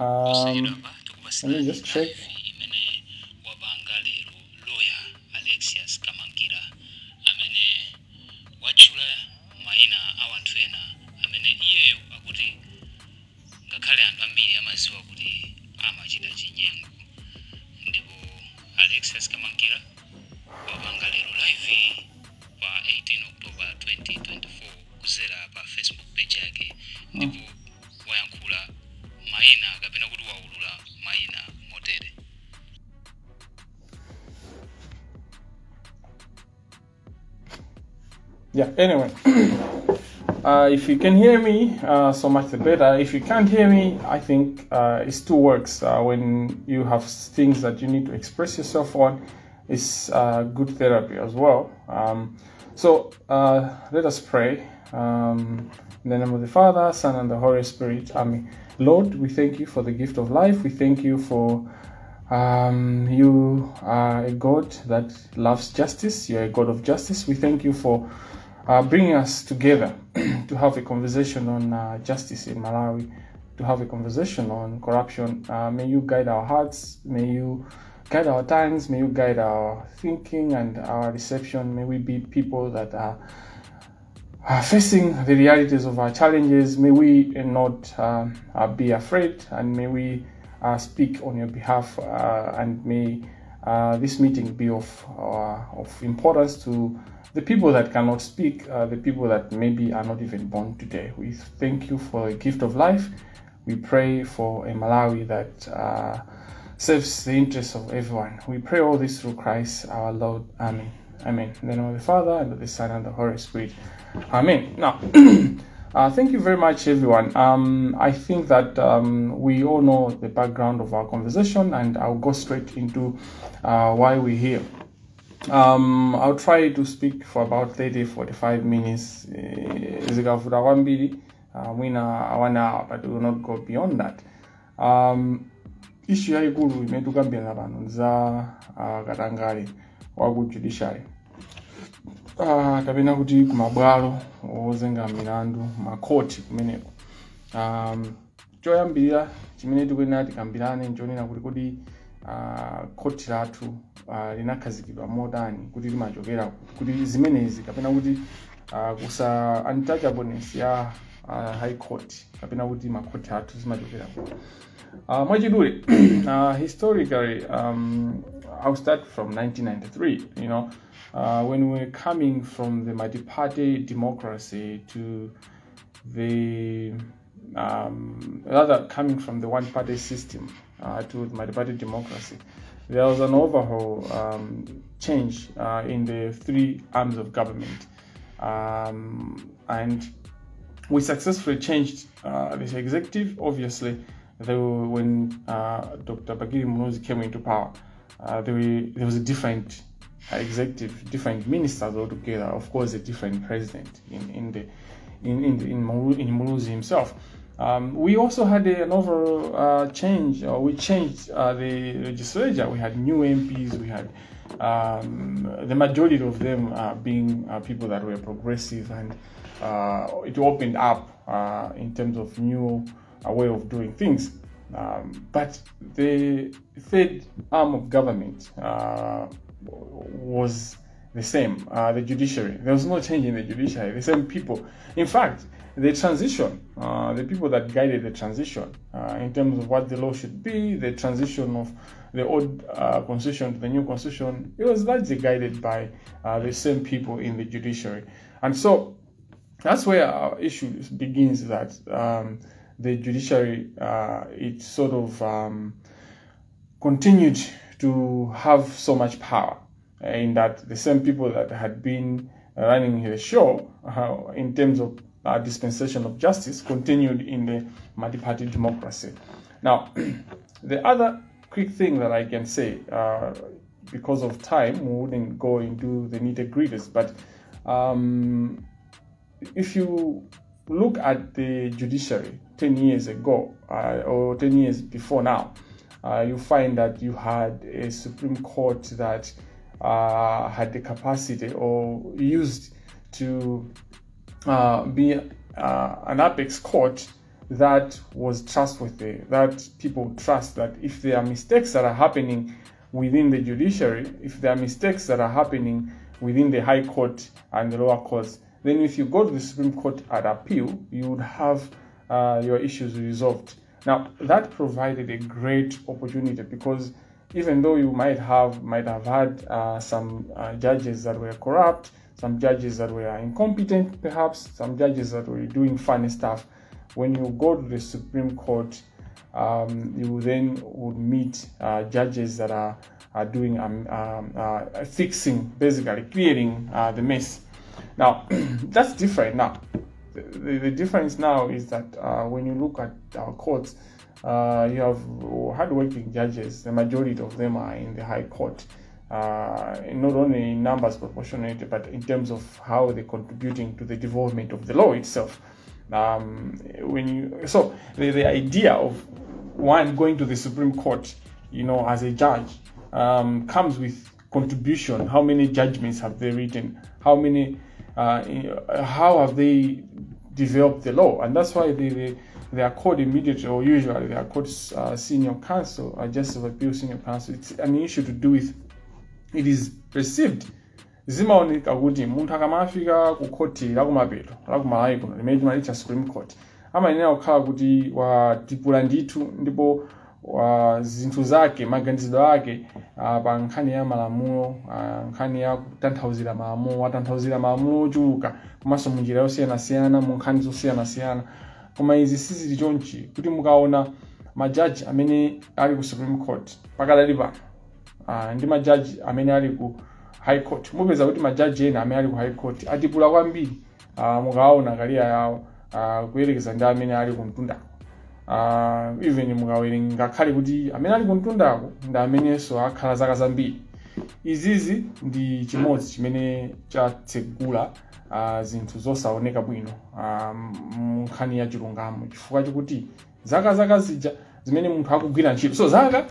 Let me just check. Lero lawyer Alexious Kamangila amene Watchula Maina awantwena amene iyeyo akuti ngakhale anthu ambiri amaziwa kuti amachita chinyengo ndipo Alexious Kamangila wapanga lero live pa 18 October 2024 kuzera pa Facebook page yake ndipo wayankhula Maina kapena kuti waulula Maina motere. Yeah, anyway, if you can hear me, so much the better. If you can't hear me, I think it still works. When you have things that you need to express yourself on, it's good therapy as well. So let us pray. In the name of the Father, Son, and the Holy Spirit. Amen. Lord, we thank you for the gift of life. We thank you for you are a God that loves justice. You're a God of justice. We thank you for bringing us together to have a conversation on justice in Malawi, to have a conversation on corruption. May you guide our hearts. May you guide our tongues. May you guide our thinking and our reception. May we be people that are facing the realities of our challenges. May we not be afraid, and may we speak on your behalf, and may this meeting be of importance to the people that cannot speak, the people that maybe are not even born today. We thank you for the gift of life. We pray for a Malawi that serves the interests of everyone. We pray all this through Christ our Lord. Amen. Amen. In the name of the Father, and of the Son, and the Holy Spirit. Amen. Now, thank you very much, everyone. I think that we all know the background of our conversation, and I'll go straight into why we're here. I'll try to speak for about 30-45 minutes. Maina 1 hour, but we will not go beyond that. Issue yaikulu imetukambira pano za katangale wa ku judiciary. Kapena kuti kumabwalo ozenga milandu makoti kumeneko. Choyambira chimene tikuyenera tikambirane nchonena kuti kodi koti lathu linakhazikidwa motani, kuti limachokera kuti zimenezi kapena kuti kusa untouchableness ya high court kapena kuti makoti athu zimachokera kuti mwachidule. Historically, I'll start from 1993. You know, when we're coming from the multi-party democracy to the rather coming from the one-party system to the multi-party democracy, there was an overhaul change in the 3 arms of government, and we successfully changed the executive. Obviously, when Dr. Bagiri Munozi came into power, there was a different executive, different ministers altogether. Of course, a different president in Munozi himself. We also had an overall change. We changed the legislature. We had new MPs. We had the majority of them being people that were progressive, and it opened up in terms of new way of doing things. But the 3rd arm of government was the same, the judiciary. There was no change in the judiciary, the same people. In fact, the transition, the people that guided the transition in terms of what the law should be, the transition of the old constitution to the new constitution, it was largely guided by the same people in the judiciary. And so that's where our issue begins, that the judiciary, it sort of continued to have so much power, in that the same people that had been running the show in terms of dispensation of justice continued in the multi-party democracy. Now, the other quick thing that I can say, because of time, we wouldn't go into the nitty-gritties, but if you look at the judiciary 10 years ago, or 10 years before now, you find that you had a Supreme Court that had the capacity or used to be an apex court that was trustworthy, that people trust that if there are mistakes that are happening within the judiciary, if there are mistakes that are happening within the High Court and the lower courts, then if you go to the Supreme Court at appeal, you would have your issues resolved. Now, that provided a great opportunity, because even though you might have had some judges that were corrupt, some judges that were incompetent, perhaps some judges that were doing funny stuff, when you go to the Supreme Court, you then would meet judges that are doing fixing, basically clearing the mess. Now, that's different now. The difference now is that when you look at our courts, you have hardworking judges. The majority of them are in the High Court, not only in numbers proportionate, but in terms of how they're contributing to the development of the law itself. So the idea of one going to the Supreme Court, as a judge, comes with contribution. How many judgments have they written? How have they developed the law? And that's why they are called immediate, or usually they are called senior counsel, or justice of appeal senior counsel. It's an issue to do with, it is perceived. Zimaoneka kuti munthu akamafika ku court la kumapeto la kumalawi kuno limene timalitcha Supreme Court, amayenera kukhala kuti watipula ndithu, ndipo zinthu zake, maganizidwe ake pa nkhani ya malamulo, nkhani ya kutanthauzira malamulo, watanthauzira malamulo ochuluka komanso munjira yosiyanasiyana, mu nkhani zosiyanasiyana. Koma izi sizili chonchi, kuti mukaona majaji amene ali ku Supreme Court pakadali pano ndi majaji amene ali ku High Court, mupeza kuti majaji ena amene ali ku High Court atipula kwambiri, mukaona kaliya yawo kuyerekeza ndi amene ali ku mtundako. Even mukawerenga Ngakhale kuti amene ali ku mtundako ndi amenenso akhala zaka zambiri. Izizi ndi chimodzi chimene chatsegula zinthu zosaoneka bwino mu nkhani ya chilungamo, chifukwa chikuti zaka zija zimene munthu akugwira ntchito, so zaka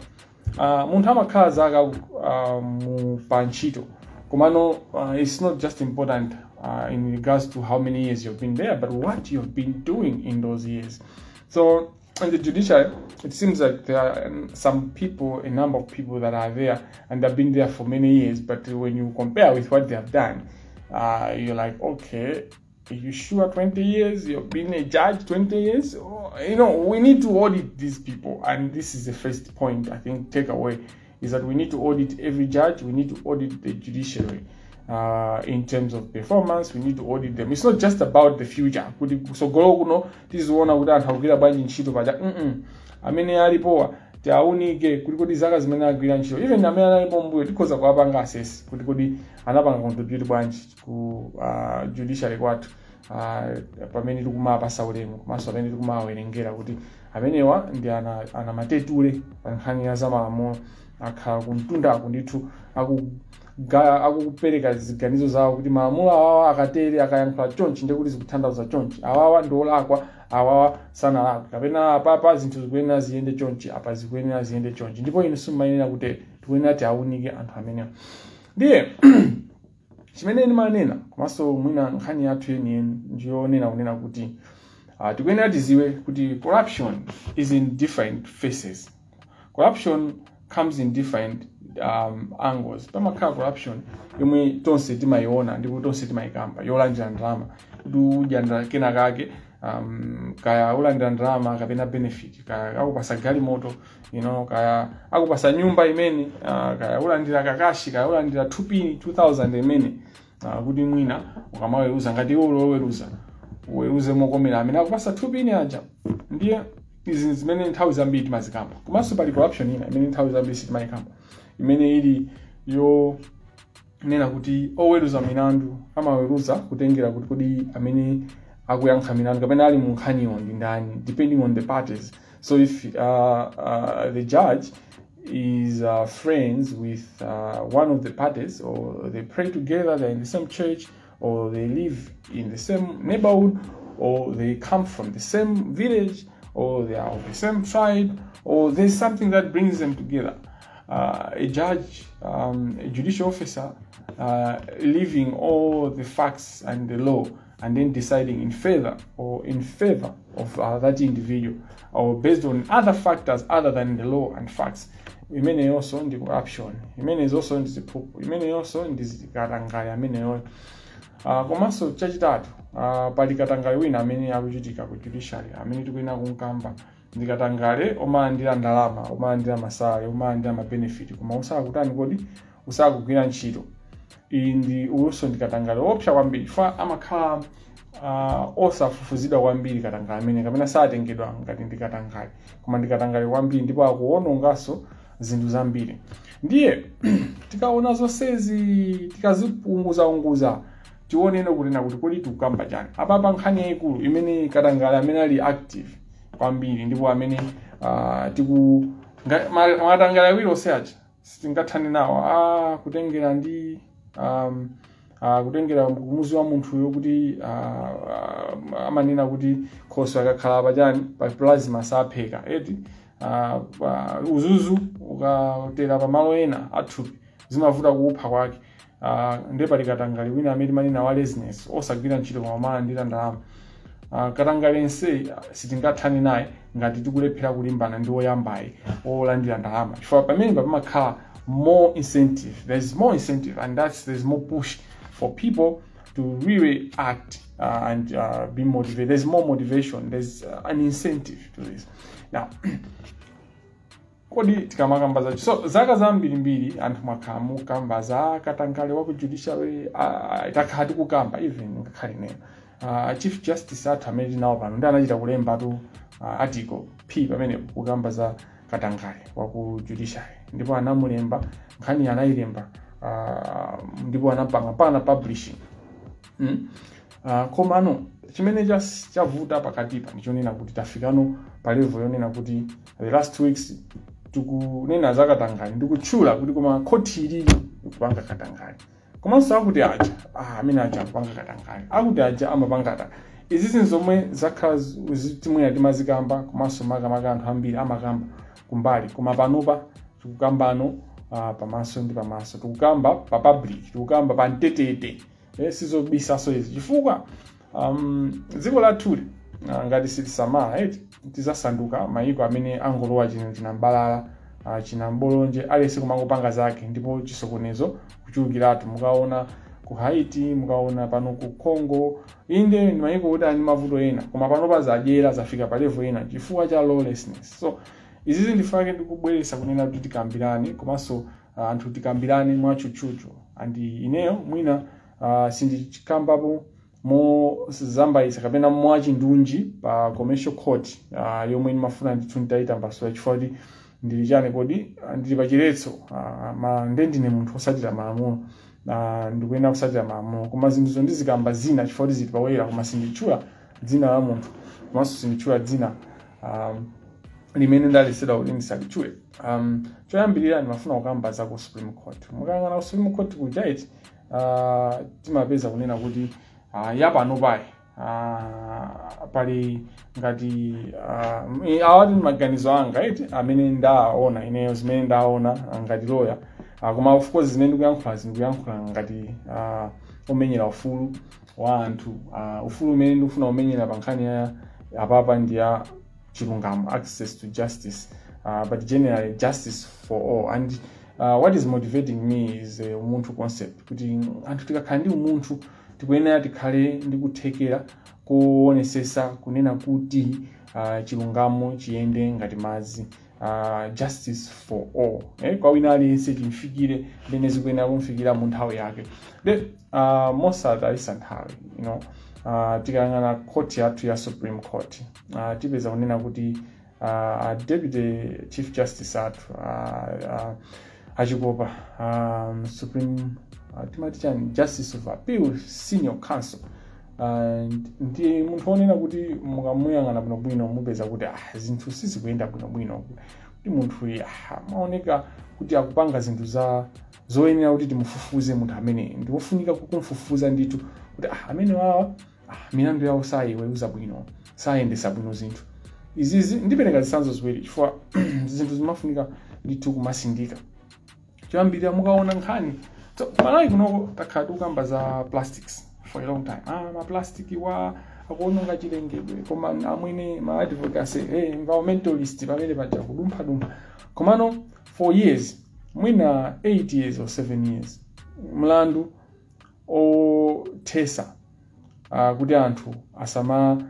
munthu amakhala zaka pa ntchito, komano it's not just important in regards to how many years you've been there, but what you've been doing in those years. So in the judiciary, it seems like there are some people, a number of people that are there and they've been there for many years, but when you compare with what they have done, you're like, okay, are you sure 20 years? You've been a judge 20 years? We need to audit these people. And this is the first point, I think, takeaway, is that we need to audit every judge. We need to audit the judiciary in terms of performance. We need to audit them. It's not just about the future. So go this is one I would have been ntchito paja. Amene alipowa taunike kuti zaka zimene agwira ntchito. Even amene alipo mbuyo tikoza kuwapanga assess kuti anapanga contribute bwanji ku judiciary kwathu. Pamene tikumapasa ulemu komanso amene tikumawerengera kuti amenewa ndi ana mateture pa nkhani ya zamalamulo, akhala kumtundako ndithu akupereka ziganizo zawo kuti malamulo awawa akatere akayankhula chonchi ndi kuti zikutanthauza chonchi, awawa ndi olakwa, awawa sanalakwa, kapena apapa zinthu zikuyenera ziyende chonchi, apa zikuyenera ziyende chonchi, ndipo inu simumayenera kuti tikuyenera tiaunike anthu amenewa. Ndiye chimene ndimanena komanso mwina nkhani yathu yeniyeni ndiyonena kuti tikuyenera tiziwe kuti corruption is in different faces. Corruption comes in different angles. Pamakhala corruption yomwe tonse timayiona ndipo tonse timayikamba, yolandira ndalama, kuti udyandira kena kake, kaya ulandira ndalama kapena benefit, kaya akupasa galimoto, kaya akupasa nyumba imene, kaya ulandira kakashi, kaya ulandira 2000 imene, kuti mwina ukamaweruza ngati uloweruza uweruze mokomera amene akupasa 2000 aja. Ndiye izi zimene nthawi zambiri timazikamba. Komanso pali corruption ina imene nthawi zambiri sitimayikamba, imene ili nena kuti oweruza milandu amaweruza kutengera kuti kodi amene akuyankha milandu kapena ali mu nkhaniyo ndi ndani, depending on the parties. So if the judge is friends with one of the parties, or they pray together, they're in the same church, or they live in the same neighborhood, or they come from the same village, or they are of the same tribe, or there's something that brings them together. A judge, a judicial officer, leaving all the facts and the law, and then deciding in favor of that individual, or based on other factors other than the law and facts. Imene also ndi corruption, imene also ndi ziphuphu, imene also ndi katangale ameneyo. Komanso chachitatu, pali katangale wina amene akuchitika ku judiciary amene tikuyenera kumkamba. Ndi katangale omalandira ndalama, omalandira masale, omalandira mabenefit, koma usakutani kodi usakugwira ntchito. Iyi ndi uso ndi katangale opsa kwambiri fa amakhala osafufuzidwa kwambiri katangale amene kapena satengedwa ngati ndi katangale, koma ndi katangale kwambiri ndipo akuwononganso zinthu zambiri. Ndiye tikaona zonsezi tikazipunguza tionene kunena kuti kodi tikukamba chani. Apapa nkhani yayikulu imene katangale amene ali active kwambiri ndipo amene matangale awiri onse aja sitingathane nawo kutengera ndi kutengera kumuzi wa munthuyo kuti amanena kuti khoso akakhala pachani pa plasma sapheka eti uzuzu ukatera pamalo ena athupi zimavuta kuupha kwake. Ndiye pali katangale wina amene manena wa laziness osagwira ntchito koma amalandira ndalama. Katangale nse sitingathane naye ngati tikulephera kulimbana ndi oyambayi olandira ndalama, chifukwa pamene pamakhala more incentive, there's more incentive, and there's more push for people to really act and be motivated. There's more motivation, there's an incentive to this. Now kodi tikamakamba zacho so zaka zambirimbiri anthu makhamu kamba za katangale wa ku judiciary itakhala tikukamba even ngakhale nena Chief Justice athu amene nawo pano ndi anachita kulemba tu article P pamene kukamba za katangale wa ku judiciary, ndipo anamulemba nkhani anayilemba ndipo anapanga pana publishing. Komano chimene chavuta pakatipa ndichonena kuti tafikano pa level yonena kuti the last 2 weeks tikunena za katangale ndikutchula kuti koma khoti ilili kupanga katangale, komanso akuti aja amene aja kupanga katangale akuti aja amapanga katangale. Izi zinthu zomwe zakhala zitimwera timazikamba komanso makamaka anthu ambiri amakamba kumbali, koma panopa tikukambano pamaso ndi pamaso, tikukamba pa public, tikukamba pa mtetete sizobisaso izi chifukwa dziko lathuli ngati sitisamala tizasanduka mayiko amene angolowa chinambalala chinambolonje alese kumangopanga zake, ndipo chisokonezo kuchulukiratu. Mukaona ku Haiti, mukaona pano ku Congo, inde ni mayiko kuti ani mavuto ena, koma panopa zadyera zafika pa level ena chifukwa cha lawlessness. So izizi ndifake ndikubweresa kunena kuti tikambirane, komanso anthu tikambirane mwachuchuchu. Andi ineyo mwina sindichikambapo mo zambaisa kapena mwachindunji pa commercial court yomwe ndimafuna ndithu nditaita mbasula chifukwa kuti ndili chane kodi ndili pachiretso ndine munthu osatira malamulo ndikuyenda kusatira malamulo, koma zinthuzo ndizikamba zina chifukwa kuti zili pawera, koma sinditchula dzina la munthu komanso sinditchula dzina limene ndalisira kuti ndisalitchule. Choyambirira ndimafuna kukamba za ku Supreme Court. Mukayang'ana ku Supreme Court kuja iti timapeza kunena kuti yapano payi pali ngati awati maganizo anga amene ndaona ineyo zimene ndaona ngati lawyer, koma of course zimene ndikuyankhula ngati omenyera ufulu wa anthu, ufulu umene ndikufuna umenyera pa nkhani ya apapa ndi ya chilungamo, access to justice, but generally justice for all. And what is motivating me is umunthu concept, kuti anthu tikakhala ndi umunthu tikuyenera tikhale ndi kuthekera kuonesesa kunena kuti chilungamo chiyende ngati madzi, justice for all. Kwa wina aliyense timfikire mmene zikuyenera kumfikira mu nthawi yake. Mosatayisa nthawi, tikayang'ana court yathu ya Supreme Court tipeza kunena kuti Deputy Chief Justice athu achikopa Supreme timati chani Justice of Appeal Senior Counsel, ndi munthu onena kuti mukamuyang'ana bwinobwino mupeza kuti zinthu sizikuyenda bwinobwino, kuti munthu maoneka kuti akupanga zinthu zoyenera kuti timufufuze munthu amene ndikufunika kumfufuza ndithu kuti amene wawa milandu yawo sayiweruza bwino, sayendesa bwino zinthu izizi. Ndipereka zitsanzo ziwiri chifukwa zinthu zimafunika ndithu kumasindika. Choyambirira mukaona nkhani Malawi kunoko takhala tikukamba za plastics for a long time. Plastic akuononga chilengedwe koma amwene ma advocacy environmentalist pamene paja kudumpha komano for years mwina 8 years or 7 years mlandu othesa kuti anthu asama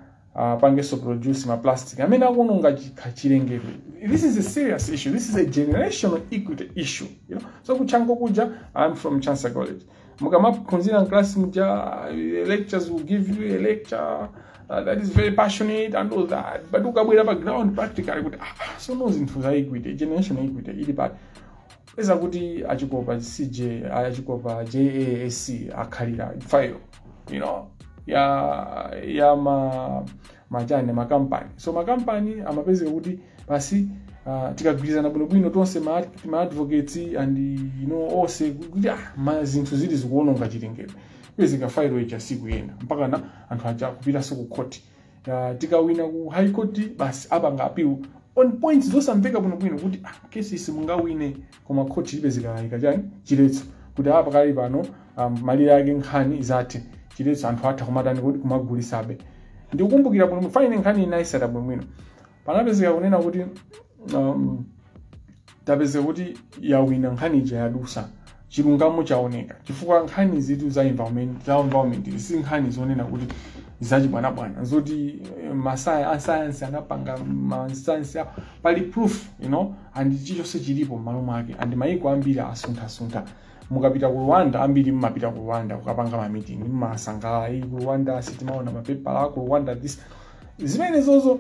pangeso produce ma plastic amene akuononga chilengedwe. This is a serious issue. This is a generational equity issue, you know. So kuchango kuja, I'm from Chancellor College. Mukama kunzina class muja, lectures will give you a lecture that is very passionate and all that, but ukabwera background practically kuti so no zinthu za equity, generational equity ili bad. Pesa kuti achikopa CJ, achikopa JASC akhalira file, you know, ya majani ma company. So ma company amapeze kuti basi tikagwirizana bwino tonse ma advocates and you know Onse kuti zinthu zili zikuononga chilengedwe. Pese ka file icha siku yenda mpaka na anthu aja kupita so ku court. Tikawina ku high court basi apanga appeal on points zosamveka bwino kuti case simungawine koma court libezeka ikajani chiletso kuti apa kali pano malire ake nkhani zathe chiletso anthu atha kumatani kuti kumagulisabe. Ndikukumbukira bwino fine nkhani inaisata bwino panapezeka kunena kuti tapeze kuti yawina nkhani ija yadusa chilungamo chaoneka chifukwa nkhani zitu za environment si nkhani zonena kuti zachibwana zoti science anapanga science pali proof, you know, and chichonse chilipo m'malo mwake and maiko ambiri asuntha mukapita ku Rwanda ambiri mmapita ku Rwanda ukapanga ma meeting mmasangala ku Rwanda sitimaona mapepa ako Rwanda this zimene zozo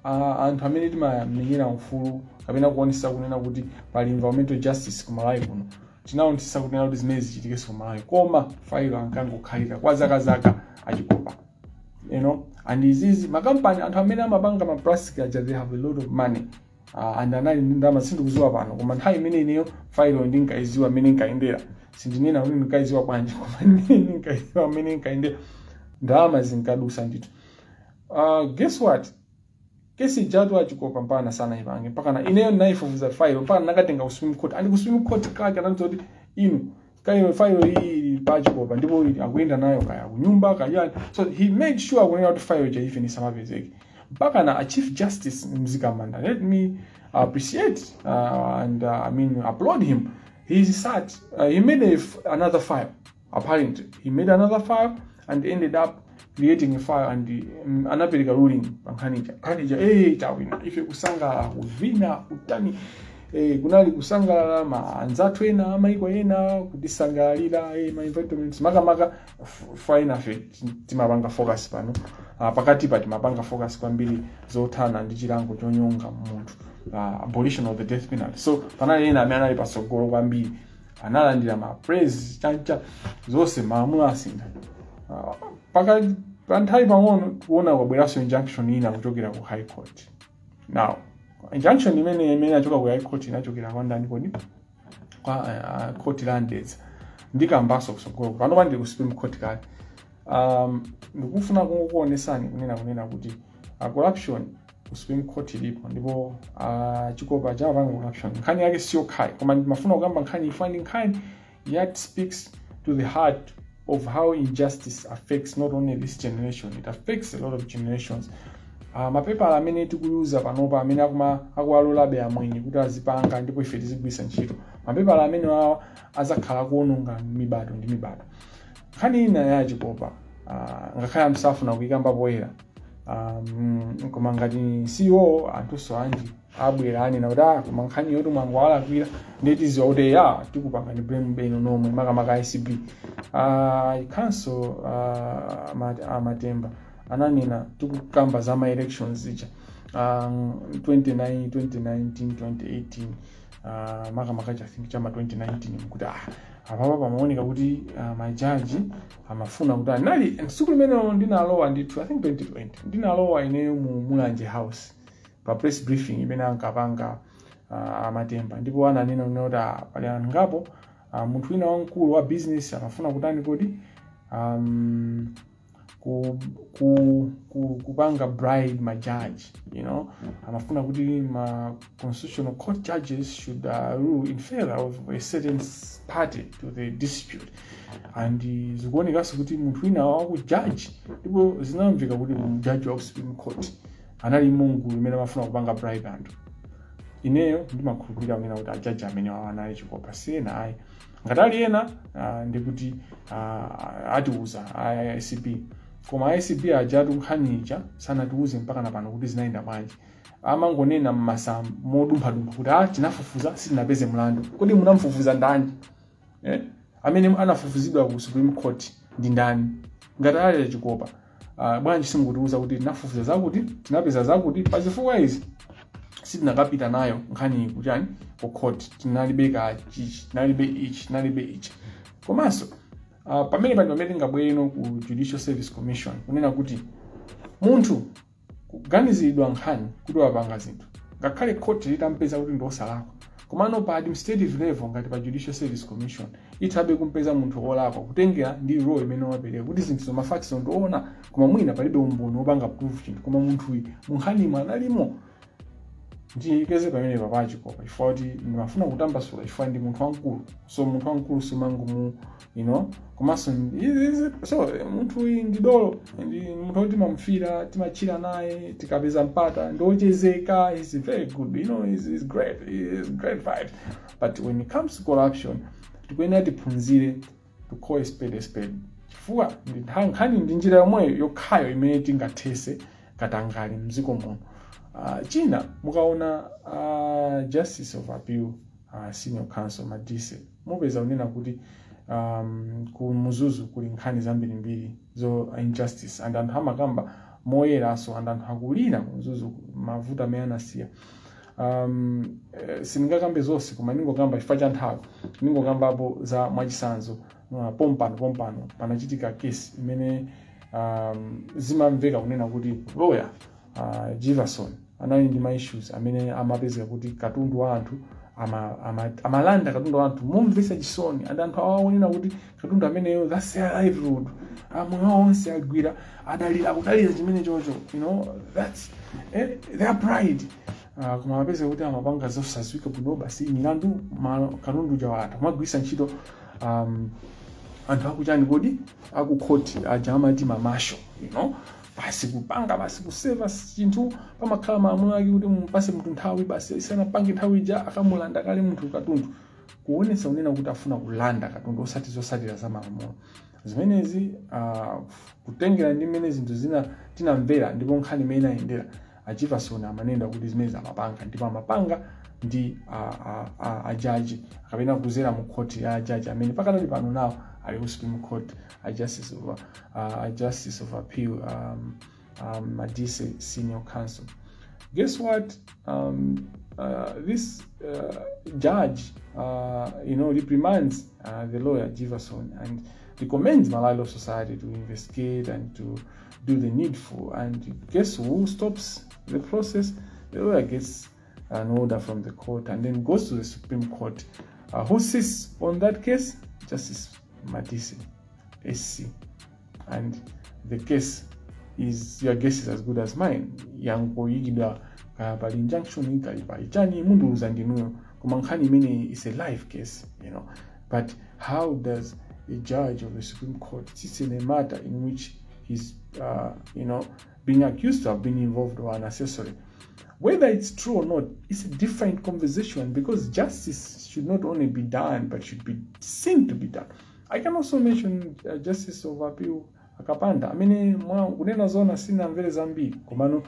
anthu amene timamenyera ufulu kapena kuonesa kunena kuti pali environmental justice kumalawi kuno tinaonesa kunena kuti zimene zichitike kumalawi koma file ankangokhalira kwa zaka achikopa, you know. And izizi makampani anthu amene amapanga ma plastic aja they have a lot of money and anali ndama sindikuziwa pano koma nthawi imene ineyo file ndinkaiziwa amene nkaendera sindinena kuti nkaiziwa bwanji koma imene nkaiziwa amene nkaendera ndalama zinkadusa ndito. Guess what, kesi jatu achikopa mpana sana ipange mpaka na ineyo naifufuza file mpaka nakatenga ku Supreme Court and ku Supreme Court kaka anazoti inu kayo file hii pachikopa ndipo akuenda nayo kaya kunyumba kaya. So he made sure kunena kuti file ja even isamapezeke mpaka na a Chief Justice Mzikamanda. Let me appreciate and I mean applaud him. He sat he made another file. Apparently he made another file and ended up creating a file and anapeleka ruling kanija tawina ife kusangala kuvina kutani kunali kusangala maanzatu ena amaiko ena kutisangalira ma environments makamaka fine timapanga focus pano pakati pa timapanga focus kwambiri zothana ndi chilango chonyonga munthu abolition of the death penalty. So panali ena amene ali pasogolo kwambiri analandira ma praise chancha zonse maamula asinda pakati panthawi pang'ono kuona kwabweraso injunction ina kuchokera ku high court. Now injunction imene achoka ku high court inachokera kwa ndani kodi kwa court landers ndikambaso kusogolo pano pandi ku Supreme Court kale. Ndikufuna kuonesani kunena kuti corruption ku Supreme Court ilipo ndipo chikopa cha panga corruption nkhani yake sio kai koma ndimafuna kugamba nkhani ifani nkhani yet speaks to the heart of how injustice affects not only this generation, it affects a lot of generations. Mapepa amene tikuyuza panopa amene akuwalolabe amwenye kuti azipanga ndipo ife tizigwisa ntchito mapepa amene azakhala kuononga mibado ndi mibado. Nkhani ina ya chikopa ngakhale amsafuna kuyikamba poyera koma ngati CEO anthuso anji abwera ani na kuti koma nkhani yoti mwangwala kwira ndeti zoti tikupanga ni blame beno nomwe makamaka ICB council Matemba ananena tikukamba za ma elections zija 2019 2018 makamaka I think chama 2019 kuti apapa pamaoneka kuti majaji amafuna kuti anali tsiku limene ndinalowa ndithu I think 2020 ndinalowa ineyo mu Mulanje House pa press briefing imene ankapanga Matemba ndipo ananena kuti pali anthu ngapo munthu wina wamkulu wa business amafuna kutani kodi kupanga bribe majudge, you know, amafuna kuti ma constitutional court judges should rule in favor of a certain party to the dispute, and zikuonekanso kuti munthu wina wakujudge ndipo zinamveka kuti mjudge wa Supreme Court anali mungu imene amafuna kupanga bribe anthu. Ineyo ndimakhulupirira kunena kuti ajaji amene anali chikopa siyena ayi ngati ali ena ndikuti atiuza ICP, koma ICP ajatu nkhanicha sanatiuze mpaka napano kuti zinayenda bwanji. Amangonena mmasa modumphadumpha kuti tinafufuza sitinapeze mlandu. Kodi munamfufuza ndani? Amene anafufuzidwa ku Supreme Court ndi ndani? Ngati ali chikopa bwanji simukutiuza kuti tinafufuza zakuti tinapeza zakuti pa zifukwa izi sitinakapita nayo nkhani kuchani ku court, tinalibeka ichi. Komanso pamene tingabwere ku Judicial Service Commission kunena kuti munthu kuganizidwa nkhani kuti wapanga zinthu ngakhale court litampeza kuti ndosalakwa, komano pa administrative level ngati pa Judicial Service Commission ithabe kumpeza munthu olakwa kutengera ndi role imene wapereka kuti zinthu zomafacts ndiona koma mwina palibe umboni wopanga proof chinthu, koma munthu uyu munkhani mwanalimo ndikeze pamene papachikopa chifukwa kuti ndimafuna kutambasula chifukwa ndi munthu wankulu. So munthu wankulu simangu komanso so munthu uyu ndi dolo, ndi munthu woti timamufira timachira naye tikapeza mpata ndochezeka. He's very good, you know, he's great, he's great vibes. But when it comes to corruption tikuyenera tiphunzire to call a spade chifukwa nkhani ndi njira yomweyo yokhayo imene tingathese katangali mziko muno. China mukaona Justice of Appeal Senior Counsel Madise mupeza unena kuti ku muzuzu kuli nkhani zambirimbiri zo injustice and anthu amakamba moyeraso and anthu akulira ku muzuzu mavuto amene anasiya. Sindingakambe zonse koma ningokamba chifukwa cha nthawi, ningokambapo za mwachisanzo pompano panachitika case imene zimamveka kunena kuti lawyer Jefferson anali ndi ma issues amene amapezeka kuti katundu wa anthu amalanda katundu wa anthu momvesa chisoni, and anthu awaonena kuti katundu ameneyo that's their livelihood, moyo onse agwira akudalira chimene chocho, you know, that's their pride. Koma apezeka kuti amapanga zosazwika bwino basi milandu katundu cha anthu amagwisa ntchito anthu akuchani kodi akukhoti aja amati mamasho, you know, basi kupanga basi kuseva chinthu pamakhala maamulo ake kuti mupase munthu nthawi basi isanapange nthawi ija akamulanda kale munthu katundu, kuonesa unena kuti afuna kulanda katundu osati zosalira za malamulo. Zimenezi kutengera ndi mmene zinthu zina tinamvera ndipo nkhani imene inayendera Jefferson amanenda kuti zimene amapanga ndipo amapanga ndi ajaji akapena kuzera mu court ya ajaji amene pakadali pano nawo ali ku Supreme Court, a Justice of Appeal Madise Senior Counsel. Guess what? This judge you know, reprimands the lawyer Jefferson and recommends Malawi Law Society to investigate and to do the needful, and guess who stops the process? The lawyer gets an order from the court and then goes to the Supreme Court. Who sits on that case? Justice Madise SC, and the case is, your guess is as good as mine. Yango yigida pali injunction ikalipa ichani mundu uzandinuyo kumankhani imene is a live case, you know. But how does a judge of the Supreme Court sits in a matter in which he's you know, being accused to have been involved or an accessory? Whether it's true or not, it's a different conversation, because justice should not only be done but should be seen to be done. I can also mention Justice of Appeal akapanda amene kunena zona sina mvere zambiri komano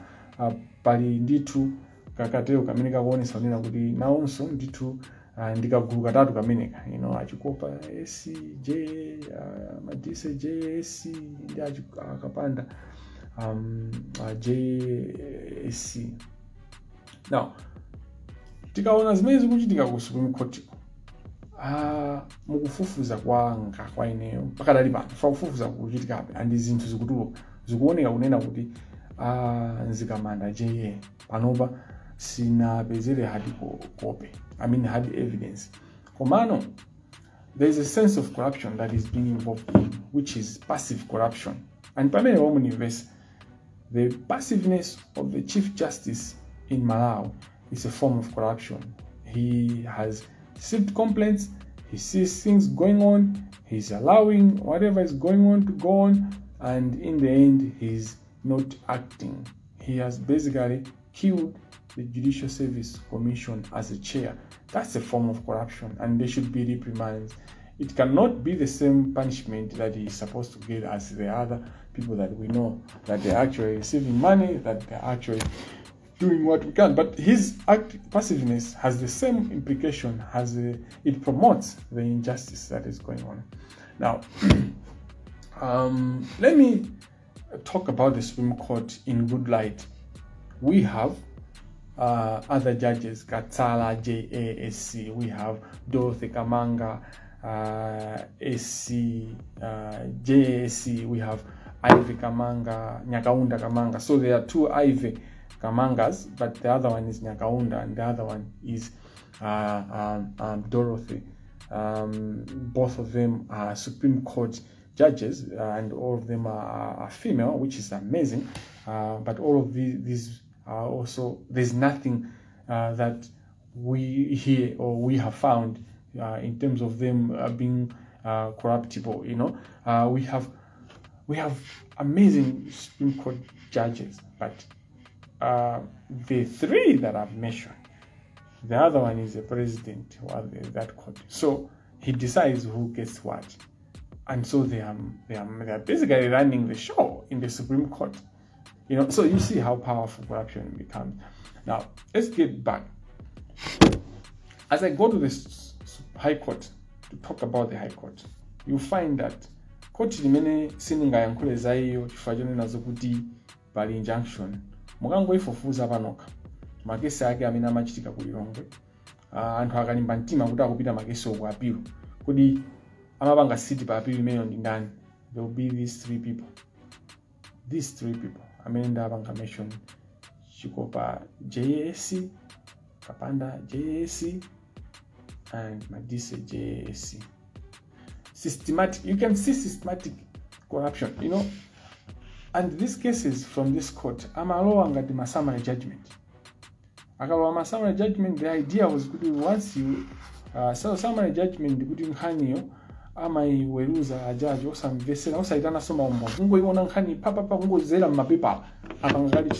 pali ndithu kakateo kamene kakuonesa unena kuti naonso ndithu ndikagulu katatu kameneka, you know, achikopa SC Madise JSC ndi akapanda JSC. Now tikaona zimene zikuchitika ku Supreme Court mukufufuza kwanga kwa ineyo pakadali pano kufufuza kuchitikabe and zinthu zikutuluka zikuoneka kunena kuti nzikamanda JA panopa sinapezere hard copy, I mean hard evidence. Komano, there is a sense of corruption that is being involved in, which is passive corruption. And pamene wamuniverse, the passiveness of the Chief Justice in Malawi is a form of corruption. He has received complaints, he sees things going on, he's allowing whatever is going on to go on, and in the end, he's not acting. He has basically killed the Judicial Service Commission as a chair. That's a form of corruption, and they should be reprimanded. It cannot be the same punishment that he is supposed to get as the other people that we know, that they're actually receiving money, that they're actually doing what we can. But his passiveness has the same implication, it promotes the injustice that is going on. Now, let me talk about the Supreme Court in good light. We have other judges, Katsala, JASC, we have Dorothy Kamanga, SC, JASC, we have Ivy Kamanga, Nyakaunda Kamanga. So there are two Ivy Kamangas, but the other one is Nyakaunda and the other one is Dorothy. Both of them are Supreme Court judges, and all of them are female, which is amazing. But all of these are also, there's nothing that we hear or we have found in terms of them being corruptible. We have amazing Supreme Court judges, but the three that I've mentioned, the other one is the president of that court. So he decides who gets what, and so they are basically running the show in the Supreme Court. So you see how powerful corruption becomes. Now let's get back. As I go to the High Court to talk about the High Court, you find that Kuti limene siningayankhule za iyo chifukwa chonenazo kuti pali injunction mukangoifufuza panoka makesi ake amene amachitika ku Lilongwe, anthu akalimba mtima kuti akupita makesi ku apilo, kuti amapanga city pa apilo imene ndi ndani. There will be these three people amene ndapanga mention chikopa JASC, Kapanda JASC, and Madise JASC. Systematic, you can see systematic corruption, and these cases from this court, amalowa ngati summary judgment. Akalowa summary judgment, the idea was good once you summary judgment kuti nkhaniyo amaiweruza ajaji osamvesera osaitana soma umbo ungoiona nkhani papapa ungozera mmapepa apangali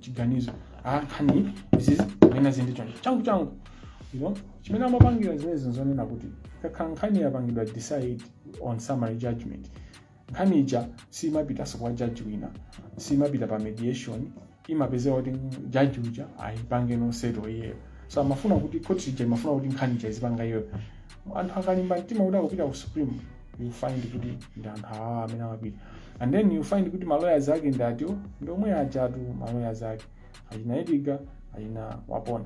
chiganizo nkhani izizi mena zindi changu chimene amapangira zimene zinzonena kuti nkhani yapangidwa decide on summary judgment. Nkhani ija simapitaso kwa judge wina, simapita pa mediation, imapezeka kuti judge uja ayipange no settle iyeyo. So amafuna kuti court ija imafuna kuti nkhani ija izipanga iyeyo. Anthu akalimba mtima kuti akupita ku Supreme, you find kuti ndi anthu awa amene amapita. And then you find kuti malawyers ake ndatiwo ndomwe ajatu malawyers ake achina Ediga, achina Wapona.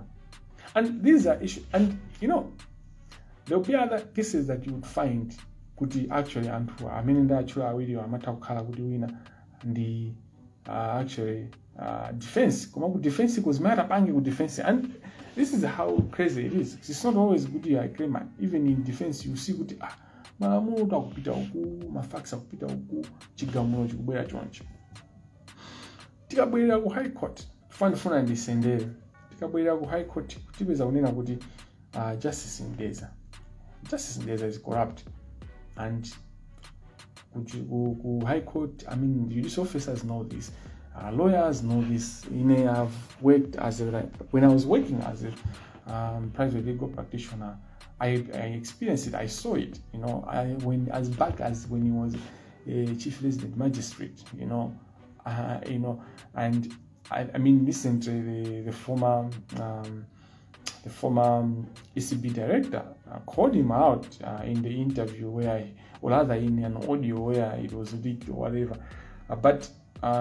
And these are issues, and there will be other cases that you would find kuti actually anthu amene ndachula awiri amatha kukhala kuti wina ndi actually defense, koma ku defense kuzimata pange ku defense. And this is how crazy it is. It's not always good you are a claimant. Even in defense you see kuti malamulo akupita uku, mafax akupita uku, chigamulo chikubwera choncho. Tikabwera ku High Court funa ndisendere. Tikabwera ku High Court kutipeza kunena kuti justice indeza is corrupt. And ku High Court, I mean, judicial officers know this, lawyers know this. I've worked when I was working as a private legal practitioner, I experienced it. I saw it. As back as when he was a chief resident magistrate. And I mean, listen to the former ECB director called him out in the interview or rather in an audio where it was leaked or whatever. But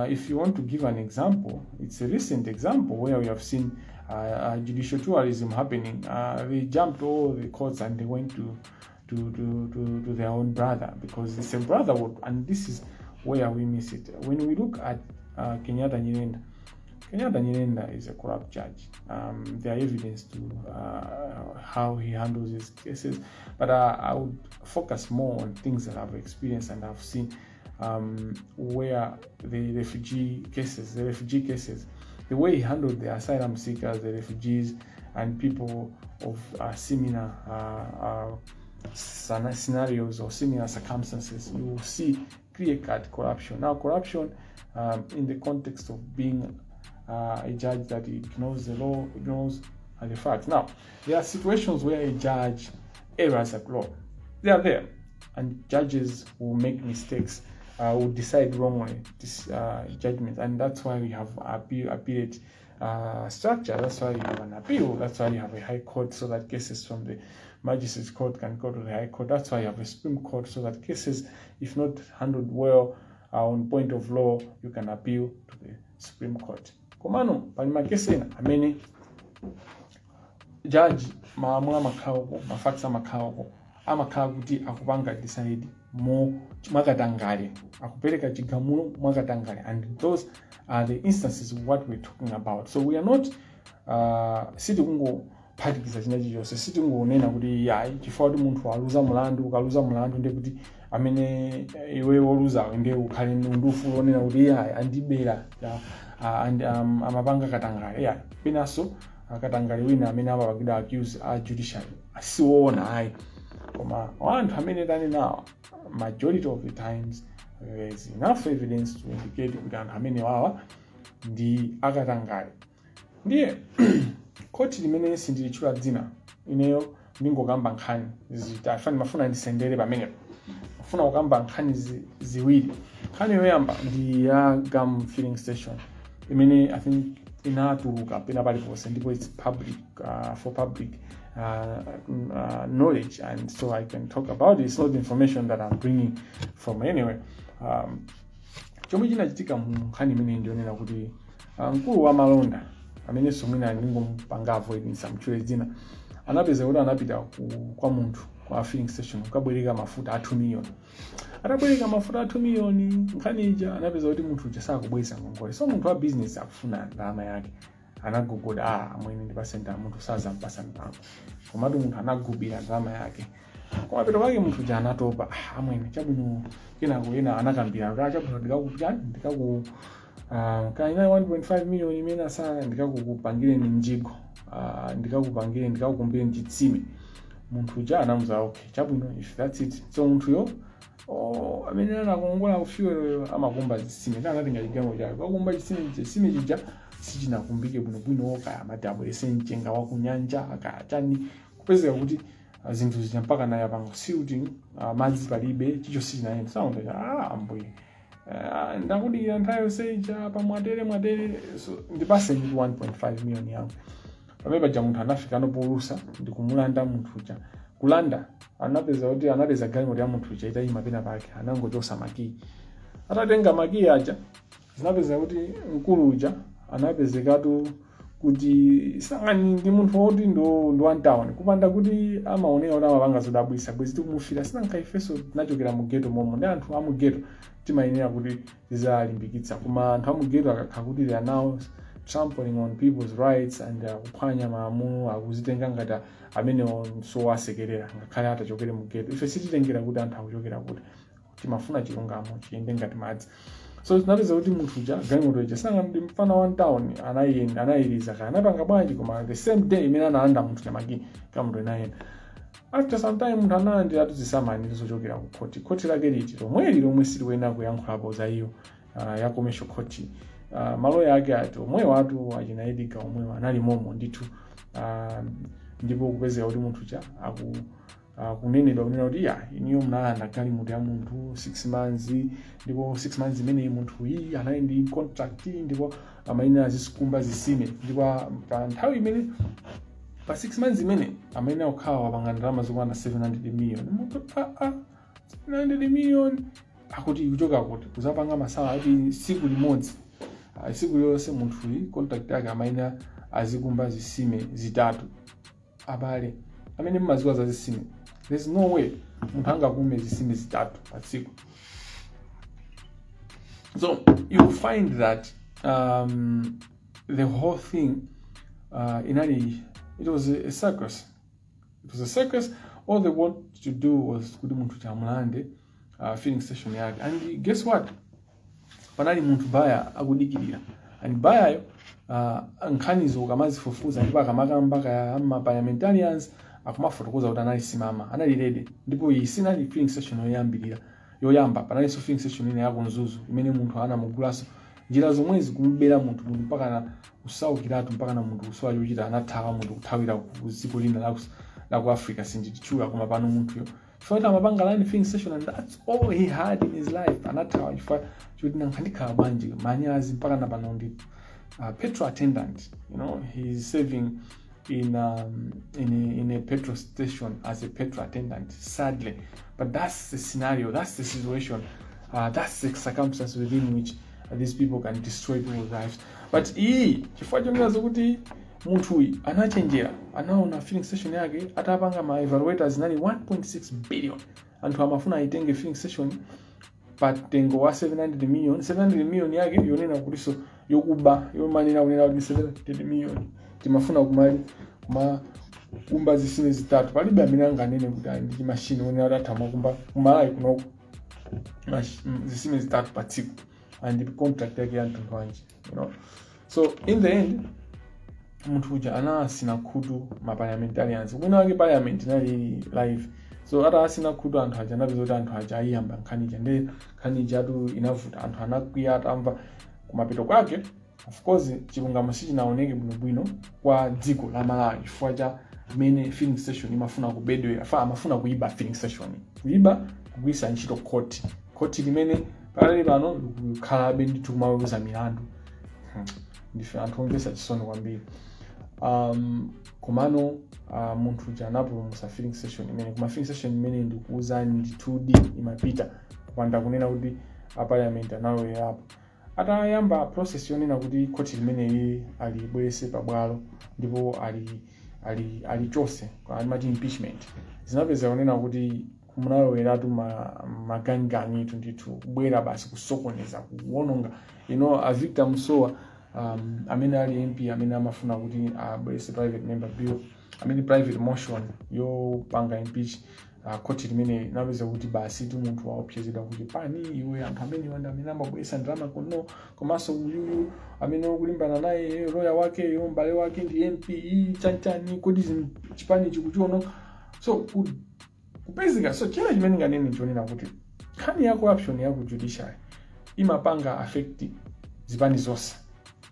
if you want to give an example, it's a recent example where we have seen judicial tourism happening. They jumped all the courts and they went to their own brother because it's a brotherhood, and this is where we miss it. When we look at Kenyatta Nyirenda is a corrupt judge. There are evidence to how he handles his cases, but I would focus more on things that I've experienced and I've seen where the refugee cases, the way he handled the asylum seekers, the refugees, and people of similar scenarios or similar circumstances, you will see clear-cut corruption. Now, corruption in the context of being a judge that ignores the law, ignores the facts. Now, there are situations where a judge errs at law. They are there, and judges will make mistakes, will decide wrongly this judgment, and that's why we have appellate structure. That's why you have an appeal. That's why you have a high court, so that cases from the magistrates court can go to the high court. That's why you have a Supreme Court, so that cases, if not handled well on point of law, you can appeal to the Supreme Court. Komano pali makesi amene judge maamula makhaoko, mafacts amakhaoko amakhala kuti akupanga decide mo mwakatangale, akupereka chigamulo mwakatangale, and those are the instances of what we're talking about. So we are not siti kungo phatikiza chinachi chose, siti kungonena kuti yayi chifukwa kuti munthu aluza mulandu, ukaluza mulandu ndi kuti amene iwe woluza ndi ukhale ndufu onena kuti yayi andibera amapanga katangale. Yayi penaso katangale wina amene amapangidwa accuse a judiciary asiwona ayi, koma wanthu amene tani nawo majority of the times there is enough evidence to indicate kuti anthu amene wawa ndi akatangale. Ndiye koti limene sindilitchula dzina ineyo ndingokamba nkhani zitafani, mafuna ndisendere pamene mafuna kukamba nkhani ziwiri. Nkhani yoyamba ndi ya gum filling station imene I think inatuluka pena paliponse, ndipo it's public for public knowledge, and so I can talk about it. It's not information that I'm bringing from anywhere. Chomwe chinachitika mu nkhani imene ndionena kuti mkulu wa malonda amene somwina ndingompanga avoid Asatchule dzina, anapeza kuti anapita kwa munthu kwa filling station kukabwereka mafuta a 2 million. Atabwereka mafuta a 2 million, nkhani ija anapeza kuti munthu uja sakubweza ngongole. So munthu wa business akufuna ndalama yake, anagogoda amwene ndipasenda munthu sazampasa ndalama, komatu munthu anagubira ndalama yake. Koma peto pake munthu uja anatopa, amwene chabwino kenako ena anakambira kuti chabwino ndikaku kaina 1.5 million imene asana ndikakupangire ni mjigo, ndikakukumbire chitsime. Munthu uja anamuza okay chabwino, if that's it. So munthu yo amene anakongola kufuel amakumba chitsime, anatenga chigawo chake kakumba chitsime chija sichinakumbike bwinobwino, kaya madabo esenchenga wakunyanja akachani kupezeka kuti zinthu zija mpaka naye apanga silting, madzi palibe, chicho sichinaenda. Sound ambuye ndakudira nthawi seja pamwatere, so ndipase ndi 1.5 million yangu. Pamene paja munthu anafika anopulusa ndikumulanda munthu uja. Kulanda anapeza kuti anapeza galimoto ya munthu uja itayima pena pake, anangochosa makiyi. Atatenga makiyi aja, zinapeza kuti mkulu uja anapezekatu kuti sangani ndi munthu woti ndo wantown, kupanda kuti amaonera kuti amapanga zodabwisa bwezi tikumufira. Sinankaifeso tinachokera mu ghetto momwe, ndi anthu amu ghetto timayenera kuti tizalimbikitsa, koma anthu amu ghetto akakhala kuti they are now trampling on people's rights and kuphwanya malamulo, akuzitenga ngati amene so asekerera ngakhale atachokere mu ghetto. Ife sititengera kuti anthu akuchokera kuti timafuna chilungamo chiyende ngati madzi. So tinapeza kuti munthu uja galimoto ija sanga ndi mfana wa town anayiriza kana anapanga bwanji, koma the same day imene analanda munthu nyamaki galimoto inayenda. After some time munthu analandira atuzisamani tizochokera ku koti. Koti lake liti lomwe sitiwena kuyankhulapo za iyo ya commercial court. Maloya ake ati omwe watu achinaidika omwe anali momo ndithu, ndipo kupezeka kuti munthu uja kunenedwa kunena kuti ya iniyo mnalanda galimoto ya munthu 6 months, ndipo 6 months imene munthu iyi anali ndi contract, ndipo amaina azisikumba zisime, ndipo pa nthawi imene pa 6 months imene amaina okhawa wapanga ndalama zokwana 700 million. Munthu 700 million akuti kuchoka kuti kuzapanga masala ati siku limodzi, siku yonse munthu iyi contract yake amaina azikumba zisime zitatu. Abale amene mmaziwa za zisime, there's no way munthu angakume zisime zitatu pa tsiku. So you find that the whole thing it was a circus. It was a circus. All they wanted to do was kuti munthu chamulande filling station yake. And guess what? Panali muntu baya akudikirira. And baya nkhanizo kamazifufuza ndipo akamakamba ya parliamentarians akumafotokoza kuti analisimama analilede ndipo iyi sinali filling station yoyamba panali so filling station ine yako nzuzu imene munthu anamugulaso njira zomwezi kumbera munthu mpaka na usaukiratu mpaka na munthu uswa yochita anathawa munthu kuthawira ku dziko lina la ku Africa sindichula koma pano munthu yo chifukwa amapanga line filling station and that's all he had in his life anathawa chifukwa choti nankhandikhala bwanji manyazi mpaka na pano ndi petrol attendant, you know, he's serving in a petrol station as a petrol attendant, sadly. But that's the scenario, that's the situation, that's the circumstance within which these people can destroy people's lives. But chifukwa chonena zokuti munthu uyu anachenjera anaona filling station yake atapanga ma evaluators nani 1.6 billion anthu amafuna aitenge filling station patengo wa 700 million yake yonena kuti so yokuba yomanena kunena kuti 700 million timafuna kumali kumba zisine zitatu palibe amene anganene kuti ndi machine onena kuti athama kumba kumalayi kuno zisine zitatu pa tsiku and the contract yake anthu wanji, you know. So in the end munthu uja anasina khutu ma parliamentarians kuna wake parliament nali live. So ata asina khutu anthu aja napeza kuti anthu aja ayamba nkhanija ndi khanija tu inavuta anthu anakwiya atamva kumapeto kwake. Of course chilungamo sichinaoneke bwinobwino kwa dziko la Malawi chifukwa cha mene filling station imafuna kubedwera amafuna kuiba filling station kuiba kugwisa ntchito court limene pali pano likhalabe ndi tumaweruza milandu ndife anthu omvesa chisoni kwambiri. Komano munthu uja anapulumutsa filling station imene kuma filling station imene ndikuuzani ndi 2D imapita kupanda kunena kuti parliament analowerapo atayamba process yonena kuti koti limene alibwerese pabwalo ndipo ali chose amati impeachment zinapeza kunena kuti munaloweratu magangani 22 kubwera basi kusokoneza kuwononga, you know, a Victor Musowa amene ali MP amene amafuna kuti abwerese private member bill amene private motion yopanga impeach koti limene napeza kuti basi tu munthu waopsezedwa kuti pani iwe anthu amene wanda amene amabweresa ndalama kuno komanso uyu amene ukulimbana naye lawyer wake yombale wake ndi MP chanchani kodi chipani chikuchiona. So kupezeka so chila chimene nganene nchonena kuti nkhani ya corruption ya ku judiciary imapanga affect zipani zonse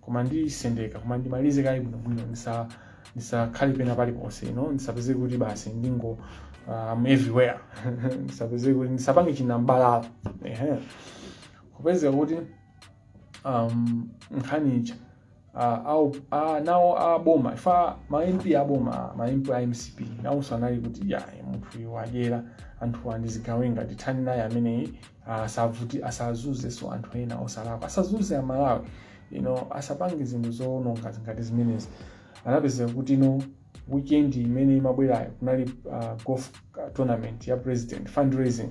koma ndi sendeka koma ndi malize kai bwino nisa khali pena pali ponse, you know, nisapeze kuti basi ndingo I'm everywhere. Nisapeze kuti nisapange chinambalala kupezeka kuti nkhani now aboma ifa ma MP aboma ma MP MCP now sanali kuti ya munthu wajera anthu andizigawe ngati thani naye amene asavuti asazuze so anthu ena osalakwa asazuze amalawi, you know, asapange zinthu zononga ngati zimenezi. Anapeza kuti no weekend imene mabwerayo kunali golf tournament ya president fundraising.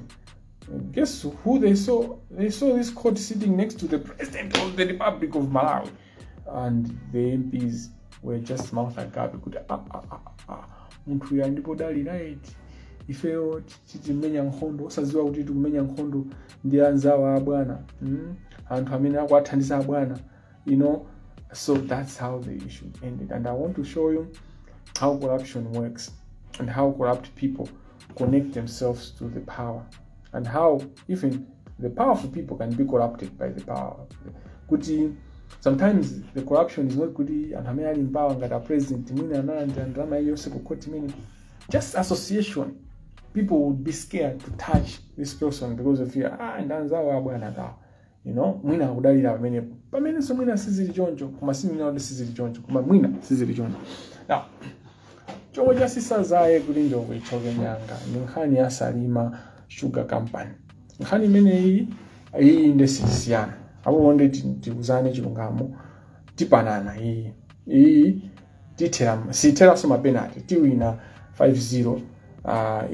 Guess who they saw this court sitting next to the president of the Republic of Malawi, and the MPs were just mouth agape kuti munthu ya ndipo dali right ifeo chitimenya nkhondo osaziwa kuti tikumenya nkhondo ndi anzawa abwana anthu amene akwathandiza abwana, you know. So that's how the issue ended, and I want to show you how corruption works and how corrupt people connect themselves to the power and how even the powerful people can be corrupted by the power. Kuti sometimes the corruption is not kuti anthu amene ali in power ngati a president mwina analandira ndalama yonse ku court imene, just association. People would be scared to touch this person because of fear. Ndanzawa abwana dawo, you know, mwina akudalira pamene so mwina sizili choncho koma simina sizili choncho koma mwina sizili choncho. Now chomwe chasisazaye kuti ndongo ichoke nyanga ndi nkhani ya Salima Sugar Company. Nkhani imene iyi ndesiyana apo wonde tikuzane chilungamo tipanana iyi tithera sithera so mapenalty tiwina 5-0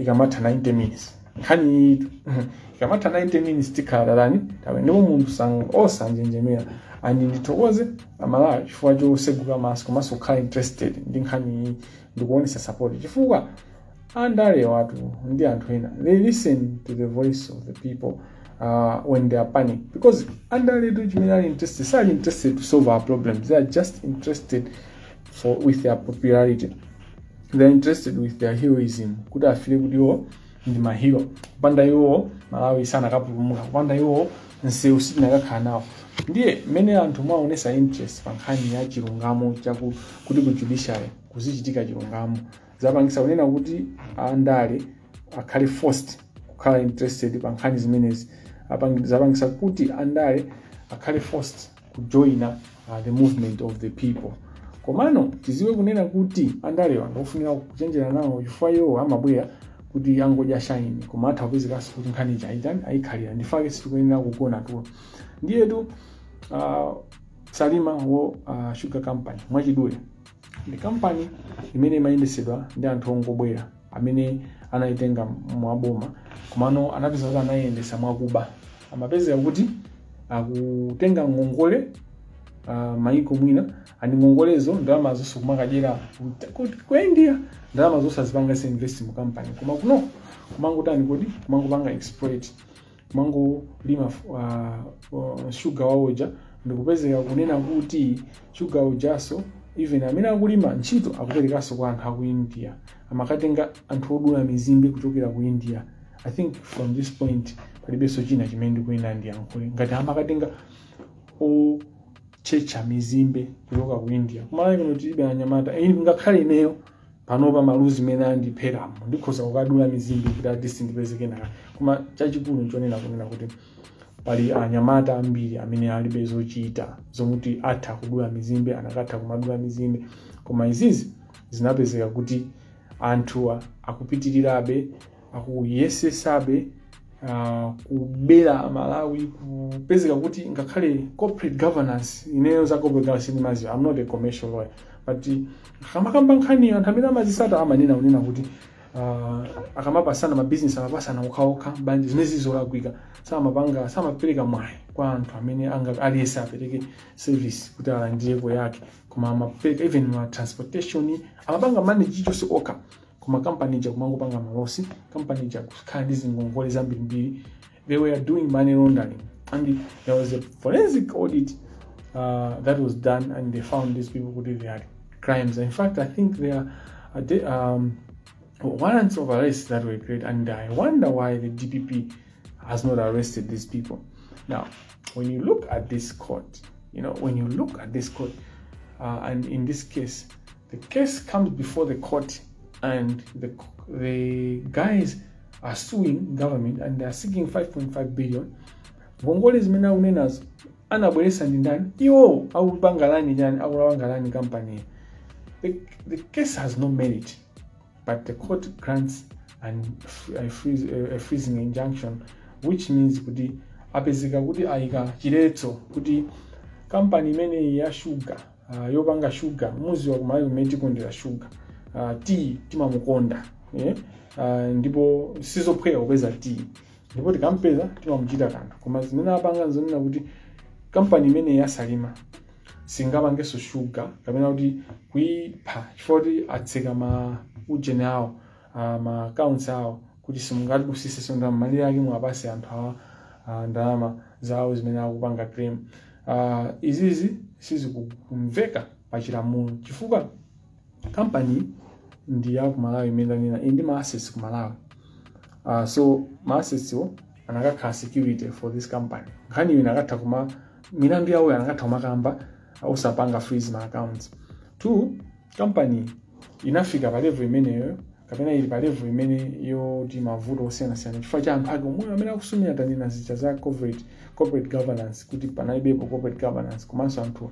ikamatha 90 minutes. Nkhani ikamatha 90 minutes tikhalalani tawe ndipo munthu osanjenjemera and ndithokoze amalawi chifukwa choseguka maso komanso kukhala interested ndi nkhani ndikuonesa support chifukwa andale watu ndi anthu ena, they listen to the voice of the people when they are panic, because andale do chimene ali interested, sali interested to solve our problems, they are just interested with their popularity, they are interested with their heroism, kuti afile kuti iwo ndi mahero, kupanda iwo Malawi sana kapulumuka, kupanda iwo nsewu sitinakakhala nawo. Ndiye mene anthu mwaonesa interest pa nkhani ya chilungamo kuti ku judiciary kuzichitika chilungamo, zapangisa kunena kuti andale akhale forced kukhala interested pa nkhani zimenezi, zapangisa kuti andale akhale forced kujoina the movement of the people. Komano tiziwe kunena kuti andale wandofunira kuchenjera nawo chifukwa iwo amabwera kuti angodya shine, koma atha kupezekaso kuti nkhani chaitani ayikhalira ndifake sitikuyenera kugona tulo. Ndiyetu Salima wo sugar company mwachidule ndi company imene imayendesedwa ndi anthu ongobwera amene anaitenga mwaboma, komano anapeza kuti anayendesa mwakuba, amapezeka kuti akutenga ngongole maiko mwina ani ngongolezo ndalama zonse kumakajera ku India, ndalama zonse azipanga se invest mu company, koma kuno kumangotani kodi kumangopanga exploit, kumango lima sugar wawoja, ndikupezeka kunena kuti sugar ujaso even amene akulima ntchito akuperekaso kwa anthu aku India, amakatenga anthu odula mizimbe kuchokera ku India. I think from this point palibeso china chimene ndikuyenda ndi yankhule ngati amakatenga checha mizimbe kuchoka ku India. Kumalawi kuno tilibe anyamata ngakhale ineyo panopa maluzi mene andipheramu ndikhoza kukadula mizimbe kuti atisi ndipezeke naka, koma chachikulu nchonena kunena kuti pali anyamata ambiri amene alibe zochita zomuti atha kudula mizimbe, anakatha kumadula mizimbe, koma izizi zinapezeka kuti anthuwa akupitirirabe akuyesesabe kubera Malawi, kupezeka kuti ngakhale corporate governance ineyo za corporate governance mazi. I'm not a commercial lawyer, but akamaka nkhani anthu amene amazisata amanena kunena kuti akamapasana ma business amapasana okhaokha banje zimene zizolakwika, samapereka mwayi kwa anthu amene aliyesa apereke service kuti alandireko yake, koma amapereka even ma transportation, amapanga manage chonse okha, koma company ja kumangopanga malosi, company ja kukhala ndi zingongole zambirimbiri. They were doing money laundering, and there was a forensic audit that was done, and they found these people who did their crimes. In fact, I think there are warrants of arrest that were created, and I wonder why the DPP has not arrested these people. Now, when you look at this court, and in this case, the case comes before the court, and the guys are suing government, and they are seeking 5.5 billion. Ngongole zimene unenazo anabweresa ndi ndani? Iwo aupangalani njani, aulawangalani company. The case has no merit, but the court grants a freezing injunction, which means kuti apezeka kuti ayika chiletso kuti company imene ya sugar yopanga sugar muzi wa kumayo kumene tikondera sugar timamukonda, ndipo sizophweka kupeza ndipo tikampeza timamuchita kanthu, koma zimene apanga nzonena kuti company imene ya Salima singapangeso sugar kapena kuti kuipha chifukwa kuti atseka ma ujene awo ma accounts awo kuti simungati kusiseso ndamali yake mwapase anthu awa ndalama zawo zimene akupanga claim. Izizi sizikumveka pachilamulo chifukwa company ndi ya ku Malawi imene nina ndi ma assets ku Malawi. So ma assets wo anakakhala security for this company. Nkhani ina akatha kuma milandu yawo anakatha kumakamba usapanga freeze ma accounts. 2, company inafika pa level imeneyo kapena ili pa level imene yoti mavuto osiyana-siyana chifukwa cha anthu ake omwe amene akusumira tanena zicha za corporate governance kuti panalibepo corporate governance, komanso anthu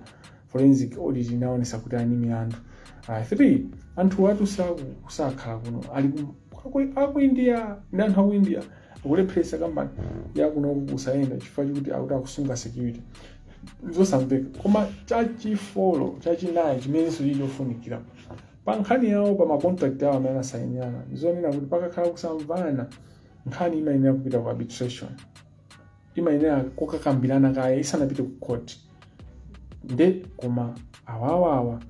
forensic audit inaonesa kuti ani milandu. 3, anthu watu sakhala kuno aku India, ndi anthu aku India akulepheresa company ya kuno kusayenda chifukwa chikuti akuti akusunga security. Zosamveka, koma chachinayi chimene chofunikira pa nkhani yawo pa ma contract yawo amene asayinirana ndizonena kuti pakakhala kusamvana nkhani imayenera kupita ku arbitration, imayenera kukakambirana kaye isanapite ku court. Nde koma awawawa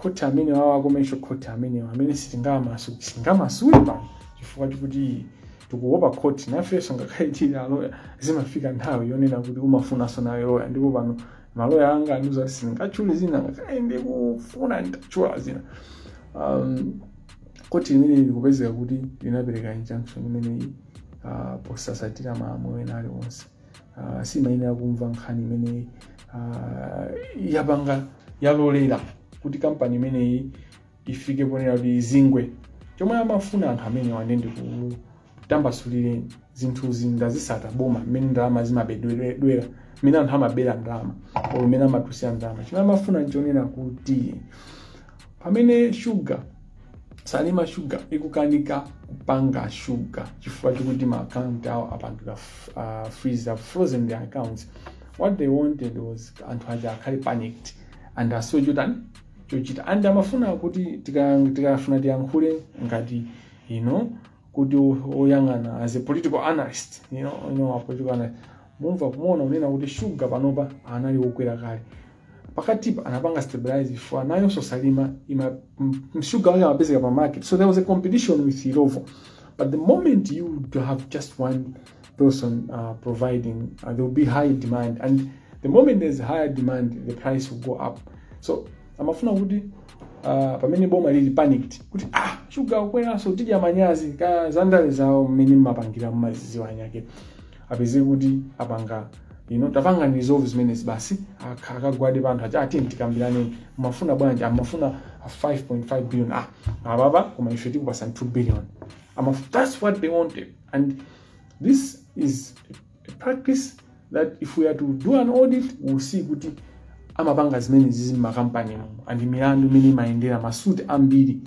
Kuti amene wawa komesho kuti amene sitingamasule pano chifukwa chikuti tikuopa kuti nafeso ngakhale tili aloya zimafika nthawi yonena kuti umafunanso nawe loya ndipo pano maloya anga andiuza kuti sindingatchule zina ngakhale ndikufuna nditachula zina. Kuti imene likupezeka kuti linapereka injunction imeneyi posasatira malamulo ena aliwonse. Simayenera kumva nkhani imeneyi yapanga yalolera kuti kampani imeneyi ifike ponena kuti izingwe. Chomwe amafuna anthu amene wanende kutambasulire zinthu zindazisata boma mmene ndalama zimabedwera mmene anthu amabera ndalama or mmene amatusia ndalama. Chomwe amafuna nchonena kuti pamene sugar salima sugar ikukanika kupanga sugar chifukwa chikuti ma account awo apangika freeze frozen their accounts. What they wanted was anthu aja akhale panicked and asojutan chochita and amafuna kuti tikafuna tiyankhule ngati kuti oyang'ana as a political analyst a political analyst mumva kumuona unena kuti sugar panopa anali wokwera kale pakatipa anapanga stabilize for nayo so salima sugar wake amapezeka pa market, so there was a competition with Lero. But the moment you have just one person providing, there will be high demand, and the moment there's higher demand, the price will go up. So amafuna kuti pamene boma lili panicked kuti sugar kwera so tija manyazi ka zandale zawo mmene mapangira mumaziziwa nyake apeze kuti apanga tapanga resolve zimene basi akagwade panthu achati tikambirane mafuna bwanji amafuna 5.5 billion ababa koma ife tikupasa 2 billion. That's what they wanted, and this is a practice that if we are to do an audit, we'll see kuti amapanga zimene zizi makampani and milandu imene maendera masuti ambiri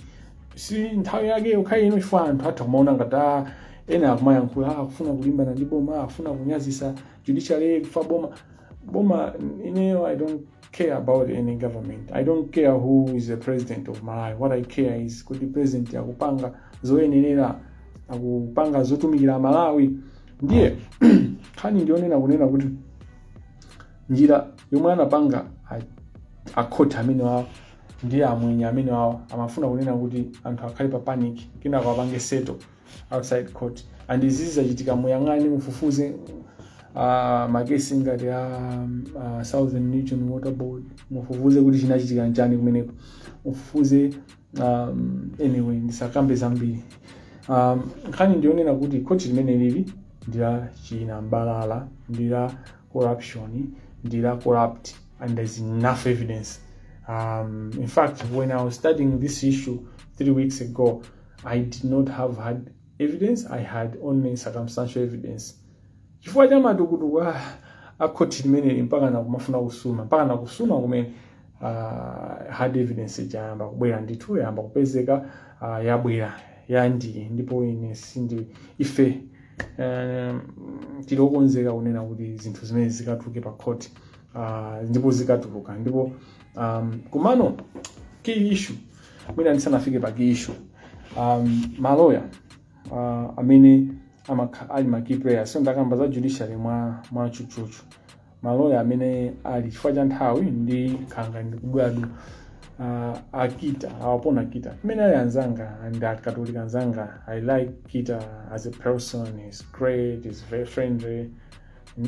si nthawi yake ukhale ifa anthu atha kumaona ngati ena akumayankhula akufuna kulimbana ndi boma akufuna kunyazisa judiciary kufa boma I don't care about any government. I don't care who is the president of Malawi. What I care is kuti president akupanga zoyenera akupanga zotumikira Malawi ndiye khani ndionena kunena kuti njira yomwe anapanga akhoti amene wawo ndiye amwenye amene wawo amafuna kunena kuti anthu akhale pa panic kina kwapange settle outside court, and izi zachitika muyang'ane mufufuze magesi ngati Southern Region Water Board mufufuze kuti chinachitika njani kumeneko mufufuze anyway ndisakambe zambiri. Nkhani ndionena kuti court limene lili ndila chinambalala ndila corruption ndila corrupt, and there's enough evidence. In fact, when I was studying this issue 3 weeks ago, I did not have had evidence. I had only circumstantial evidence. Chifukwa chamatu kuti akhoti limene mpaka nakumafuna kusuma mpaka nakusuma kumene had evidence chayamba kubwera ndithu yamba kupezeka yabwera yandi ndipo ine sindi ife tilokonzeka kunena kuti zinthu zimene zikatuluke pa court ndipo zikatuluka ndipo kumano key issue mwina ndisanafike pa key issue maloya amene ali ma key players, so ndakamba za judiciary mwa chuchuchu maloya amene ali chifukwa cha nthawi ndi khanga ndi kudwadu akita awapona kita amene ali anzanga and akatolika anzanga. I like Kita as a person. He's great, he's very friendly.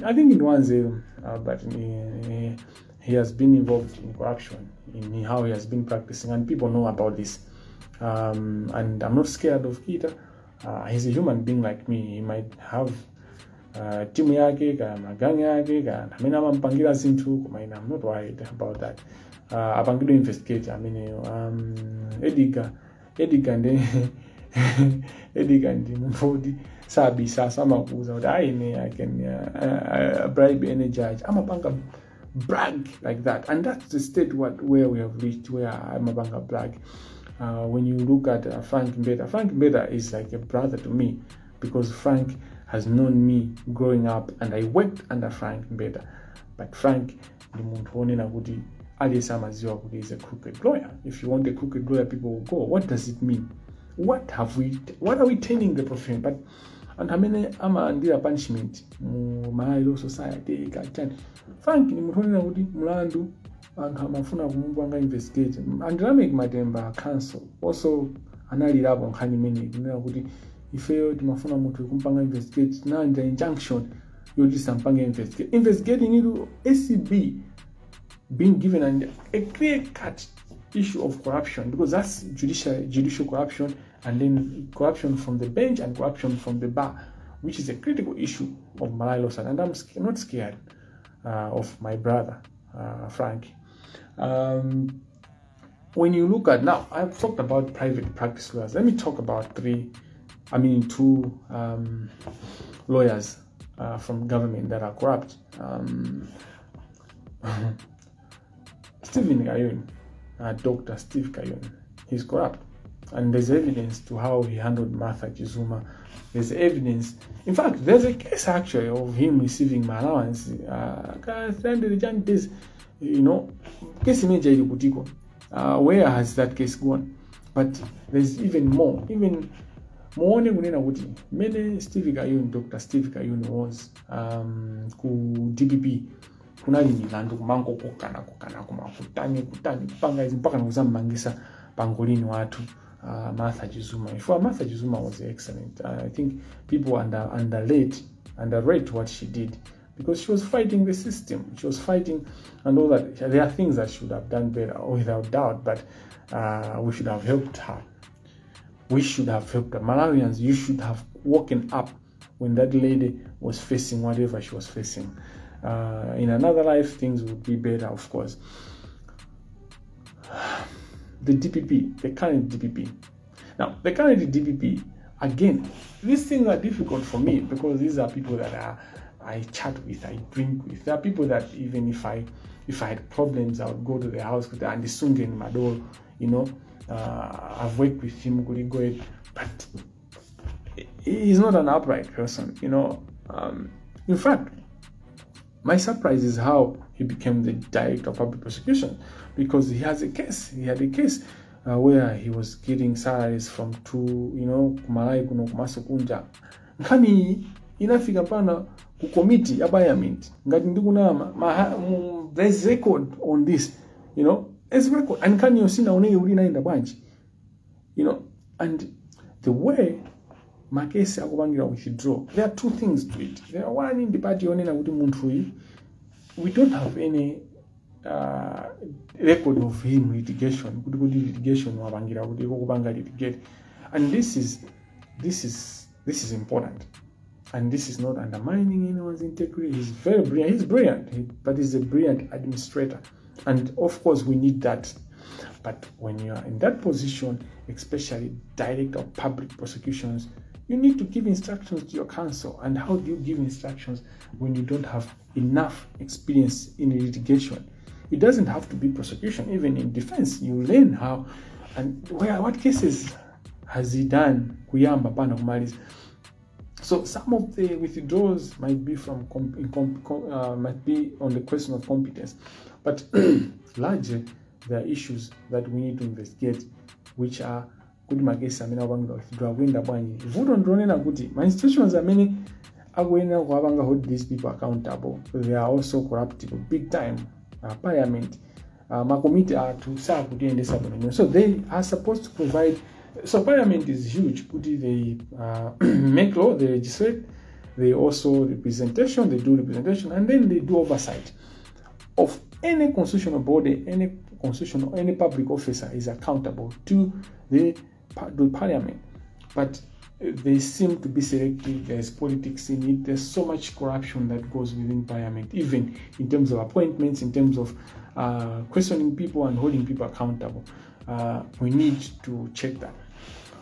I think in one zero, but he has been involved in corruption in how he has been practicing, and people know about this. And I'm not scared of Kita. He's a human being like me. He might have timu yake kana gang yake kana amene amampangira zinthu koma ine I'm not worried about that. Apangidwe investigate Edgar ndi mfodi sabi sasa makuza kuti I can bribe any judge. Amapanga brag like that, and that's the state where we have reached, where amapanga brag. When you look at Frank Mbeda is like a brother to me, because Frank has known me growing up and I worked under Frank Mbeda. But Frank the muntu na kuti aliyesama ziwa kuti is a crooked lawyer. If you want a crooked lawyer, people will go. What does it mean? What are we turning the profession? But and amene andira punishment mu Malawi society ikachani. Frank ni muntu na kuti mulandu and hamafuna kumubanga investigate and Lamek Mademba council also analilabo nkhani mene kunena kuti ifeyo timafuna munthu kumpanga investigate now the injunction yoti sampanga investigating into ACB being given a clear-cut issue of corruption, because that's judicial corruption, and then corruption from the bench and corruption from the bar, which is a critical issue of Malawi law. And I'm not scared of my brother, Frank. When you look at now, I've talked about private practice lawyers. Let me talk about two lawyers from government that are corrupt. Stephen Kayuni, Dr. Steve Kayuni, he's corrupt. And there's evidence to how he handled Martha Chizuma. There's evidence. In fact, there's a case actually of him receiving my allowance. Case major Butiko. Where has that case gone? But there's even more. Even more many Steve Kayuni, Dr. Steve Kayuni was ku DPP. Kunali milandu kumango kukana kumakutani kupanga hizi mpaka nakuzamangisa pangolini watu Martha Chizuma. Before Martha Chizuma was excellent. I think people underrate what she did, because she was fighting the system. She was fighting and all that. There are things that she should have done better, without doubt, but we should have helped her. We should have helped the Malawians. You should have woken up when that lady was facing whatever she was facing. In another life, things would be better, of course. The DPP, the current DPP. Now, the current DPP, again, these things are difficult for me, because these are people that I chat with, I drink with. There are people that even if I had problems, I would go to their house with Andy Sungen Madol, I've worked with him, but he's not an upright person, In fact, my surprise is how he became the director of public prosecution, because he had a case where he was getting salaries from Kumalai kuno kumasokunja. Nkani inafika pana ku committee ya parliament. Ngati ndikuna there's record on this, There's record. And can you see now in the bunch? And the way Makesi Kamangila withdraw, there are two things to it. There are one in the party we don't have any record of him litigation. And this is important. And this is not undermining anyone's integrity. He's very brilliant. He's brilliant, but he's a brilliant administrator. And of course, we need that. But when you are in that position, especially director of public prosecutions, you need to give instructions to your counsel. And how do you give instructions when you don't have enough experience in litigation? It doesn't have to be prosecution. Even in defense, you learn how and what cases has he done. So some of the withdrawals might be from might be on the question of competence, but largely there are issues that we need to investigate, which are good magesi amena wabanga withdraw wenda bwanyi vuto ndronena kuti my institutions are many agwena wabanga hold these people accountable. They are also corruptible big time. Parliament ma committee are to serve within this abonnement, so they are supposed to provide. So parliament is huge. They make law, they legislate, they also representation, they do representation, and then they do oversight of any constitutional body, any public officer is accountable to the parliament. But they seem to be selective. There's politics in it. There's so much corruption that goes within parliament, even in terms of appointments, in terms of questioning people and holding people accountable. We need to check that.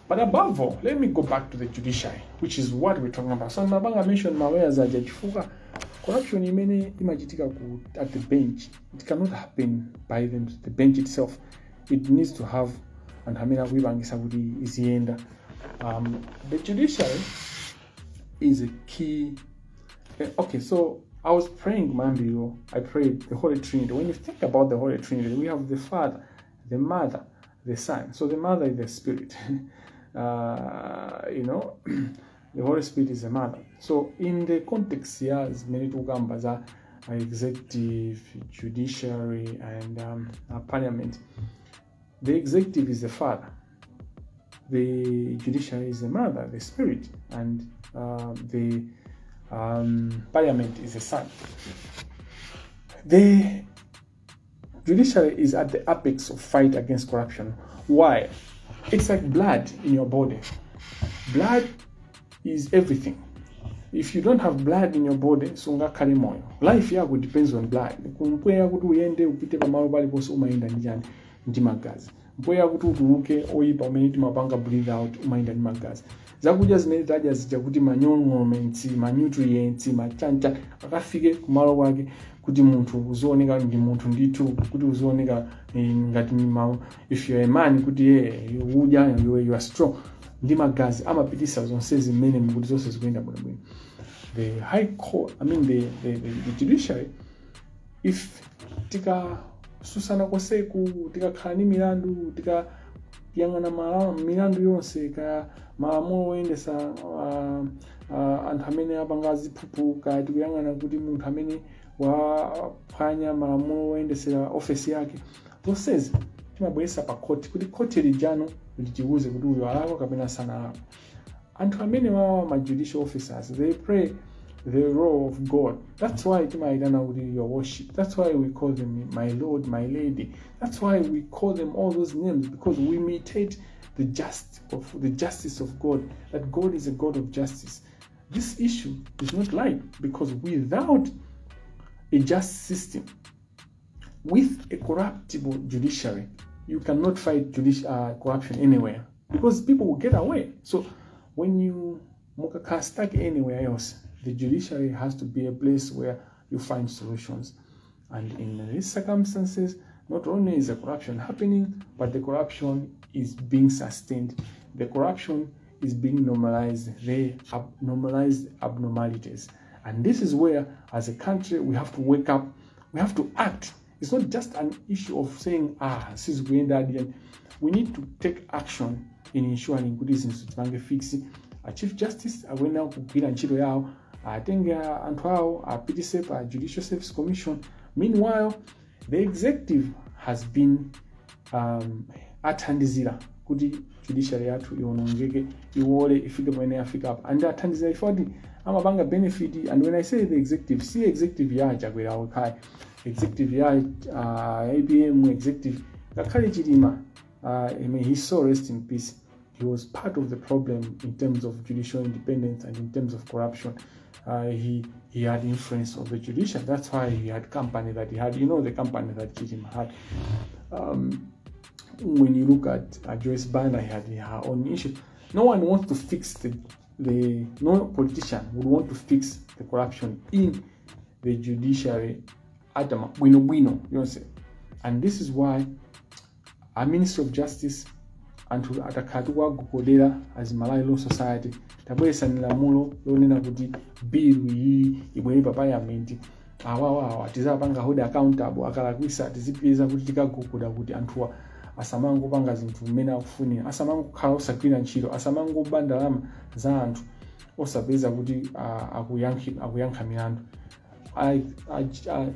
But above all, let me go back to the judiciary, which is what we're talking about. So Mabanga mentioned Mawea Zajachifuga. Corruption at the bench. It cannot happen by the bench itself. It needs to have and Hamina Wibangisabudi is the end. The judiciary is a key. Okay, so I was praying Mambio. I prayed the Holy Trinity. When you think about the Holy Trinity, we have the Father, the Mother, the Son. So the Mother is the Spirit. The Holy Spirit is the Mother. So in the context here, as many Tugambaza, executive, judiciary, and parliament. The executive is the father, the judiciary is the mother, the spirit, and the parliament is the son. The judiciary is at the apex of fight against corruption. Why? It's like blood in your body. Blood is everything. If you don't have blood in your body, so Ngakhale moyo. Life yako depends on blood. Kumpweya kuti uyende upite pamalo paliponse umayenda njani ndi magazi. Mpweya kuti utuluke oyipa umene timapanga breathe out umayenda ndi magazi. Zakudya zimene tadya zija kuti manyongomentsi, nutrients, machancha akafike kumalo kwake kuti munthu uzooneka ndi munthu ndithu, kuti uzooneka ngati if you are a man kuti udya you are strong. Ndi magazi amapitisa zonse zimene kuti zonse zikuyenda bwinobwino. The high court, the judiciary, if susana koseku tikakhala ni milandu tikayang'ana milandu yonse ka malamulo oyendesa anthu amene apanga ziphuphu kaya tikuyang'ana kuti munthu amene waphwanya malamulo oyendesera ofesi yake, zonsezi timabweresa pa koti kuti koti lijano litiuze kuti uyo alakwa kapena sanalakwa. Anthu amene ma judicial officers, they pray the role of God. That's why timayitana kuti your worship. That's why we call them my Lord, my Lady. That's why we call them all those names, because we imitate the justice of God, that God is a God of justice. This issue is not light, because without a just system, with a corruptible judiciary, you cannot fight corruption anywhere, because people will get away. So when you can't stuck anywhere else, the judiciary has to be a place where you find solutions. And in these circumstances, not only is the corruption happening, but the corruption is being sustained. The corruption is being normalized. They normalize abnormalities. And this is where, as a country, we have to wake up. We have to act. It's not just an issue of saying, this is going that. We need to take action in ensuring good institutions fix. Chief Justice went out to kill and chilo yao. I think antwao PTSEP, Judicial Service Commission. Meanwhile, the executive has been athandizira kuti judiciary yathu iwonongeke iwole ifike pamene yafika apa, and athandizira ifoti amabanga benefit. And when I say the executive, see executive yaja kwera okai, executive ya ABM executive Ngakhale Chidima, may his soul rest in peace. He was part of the problem in terms of judicial independence and in terms of corruption. He had influence of the judiciary. That's why he had company that he had. You know the company that Chidima had. When you look at Joyce Banda, he had her own issues. No one wants to fix no politician would want to fix the corruption in the judiciary at the bueno, you know. And this is why our Minister of Justice and to atakatuwa gukodera as Malawi Law Society tabwesa nilamulo lonena kuti bill iyi ibwere pa parliament awawa tizapanga hold accountable akalakwisa tizipeza kuti tikagukoda kuti anthuwa asamango panga zinthu mmene akufunira, asamango khala osagwira ntchito, asamango bandalama za anthu osapeza kuti akuyankha milandu.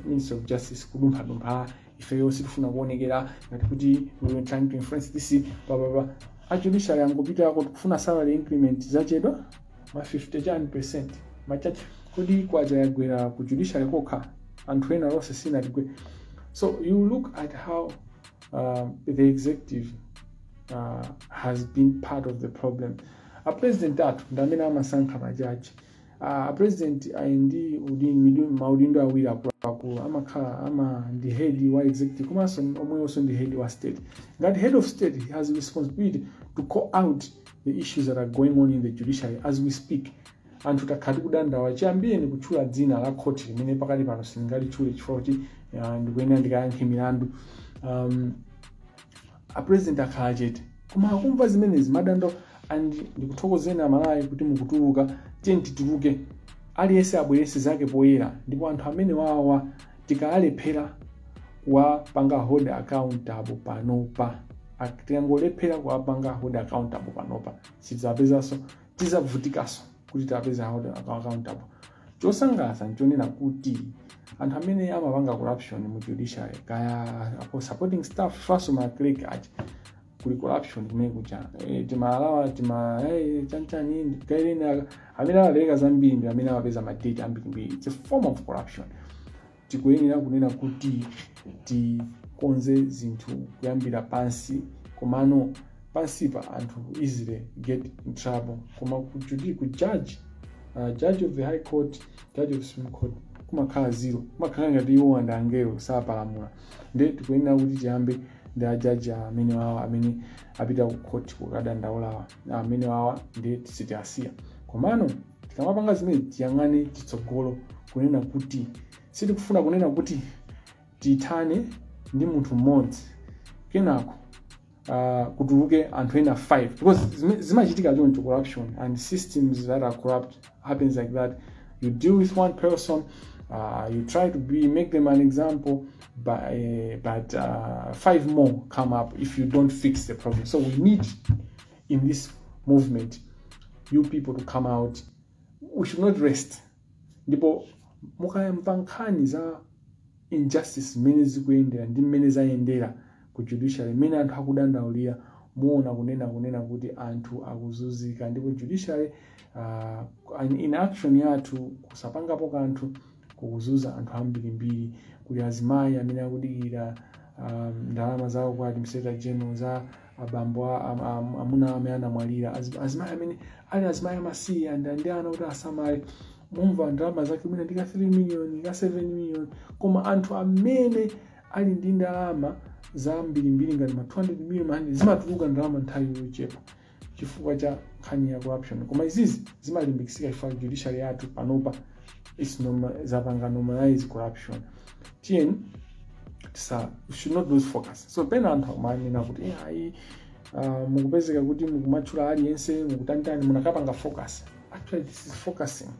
Minister of Justice kudumpha ifeyo sitifuna kuonekera ngati kuti we were trying to influence this blah. Judiciary angopita kufuna salary increment zachedwa ma 50% machache kodi kwaja yagwera ku judiciary kokha anthu ena lonse sina tigwe. So you look at how the executive has been part of the problem. A president atu ndamene amasankha majaji. A president ndi maudindo awiri akulu amakhala ndi head wa executive komanso omwe also ndi head wa state. That head of state has a responsibility to call out the issues that are going on in the judiciary as we speak. Anthu takhati kudandawa chiyambire ndi kutchula dzina la court limene pakali pano singalitchule chifukwa kuti ndikuyenera ndikayankhe milandu. A president akhala chete koma akumva zimenezi madando and ndikuthokozeni Malawi kuti mukutuluka tituluke aliyense abwerese zake poyera, ndipo anthu amene wawa tikalephera kuwapanga hold accountable panopa, tikangolephera kuwapanga hold accountable panopa sidzapezanso tizavutikaso kuti tapeza hold accountable. Chosangalatsa nchonena kuti anthu amene amapanga corruption mu judiciary kaya supporting staff faso ma clerk achi kuli corruption kumene kucha timalawa chanchani kairena amene amaleka zambiri amene amapeza madata ambiri. It's a form of corruption. Tikuyenera kunena kuti tikonze zinthu kuyambira pansi komano pansipa anthu easily get in trouble koma ku judge of the high court, judge of Supreme Court kumakhala zero, kumakhala ngati iwo andangelo sapalamula. Nde tikuyenera kuti tiyambe ndi ajaji amene wawa amene apita ku court kukadandaula amene wawa ndi tisitiasiya. Komano tikamapanga zimene tiyang'ane chitsogolo kunena kuti sitikufuna kunena kuti tithane ndi munthu mmodzi kenako kutuluke anthu ena 5 because zimachitika choncho corruption and systems that are corrupt happens like that. You deal with one person, you try to make them an example, but 5 more come up if you don't fix the problem. So we need in this movement you people to come out. We should not rest. Ndipo mukayamba nkhani za injustice mmene zikuyendera ndi mmene zayendera ku judiciary mmene anthu akudandaulira muona kunena kuti anthu akuzunzika ndipo judiciary in action yathu kusapangapo kanthu kukuzuza anthu ambirimbiri. Kuli azimayi amene akudikira ndalama zawo kwa administrator general za abambo amuna amene anamwalira, azimayi amene ali azimayi amasiye ndi ana kuti asamale mumva ndalama zake mwina ndika 3 million ka 7 million koma anthu amene ali ndi ndalama za mbirimbiri ngati ma 200 million zimatuluka ndalama nthawi yochepa chifukwa cha nkhani ya corruption. Koma izizi zimalimbikitsika chifukwa judiciary yathu panopa zapanga normalize corruption. We should not lose focus. So pena anthu amanena kuti mukupezeka kuti mukumatchula aliyense mukutantani munakapanga focus. Actually this is focusing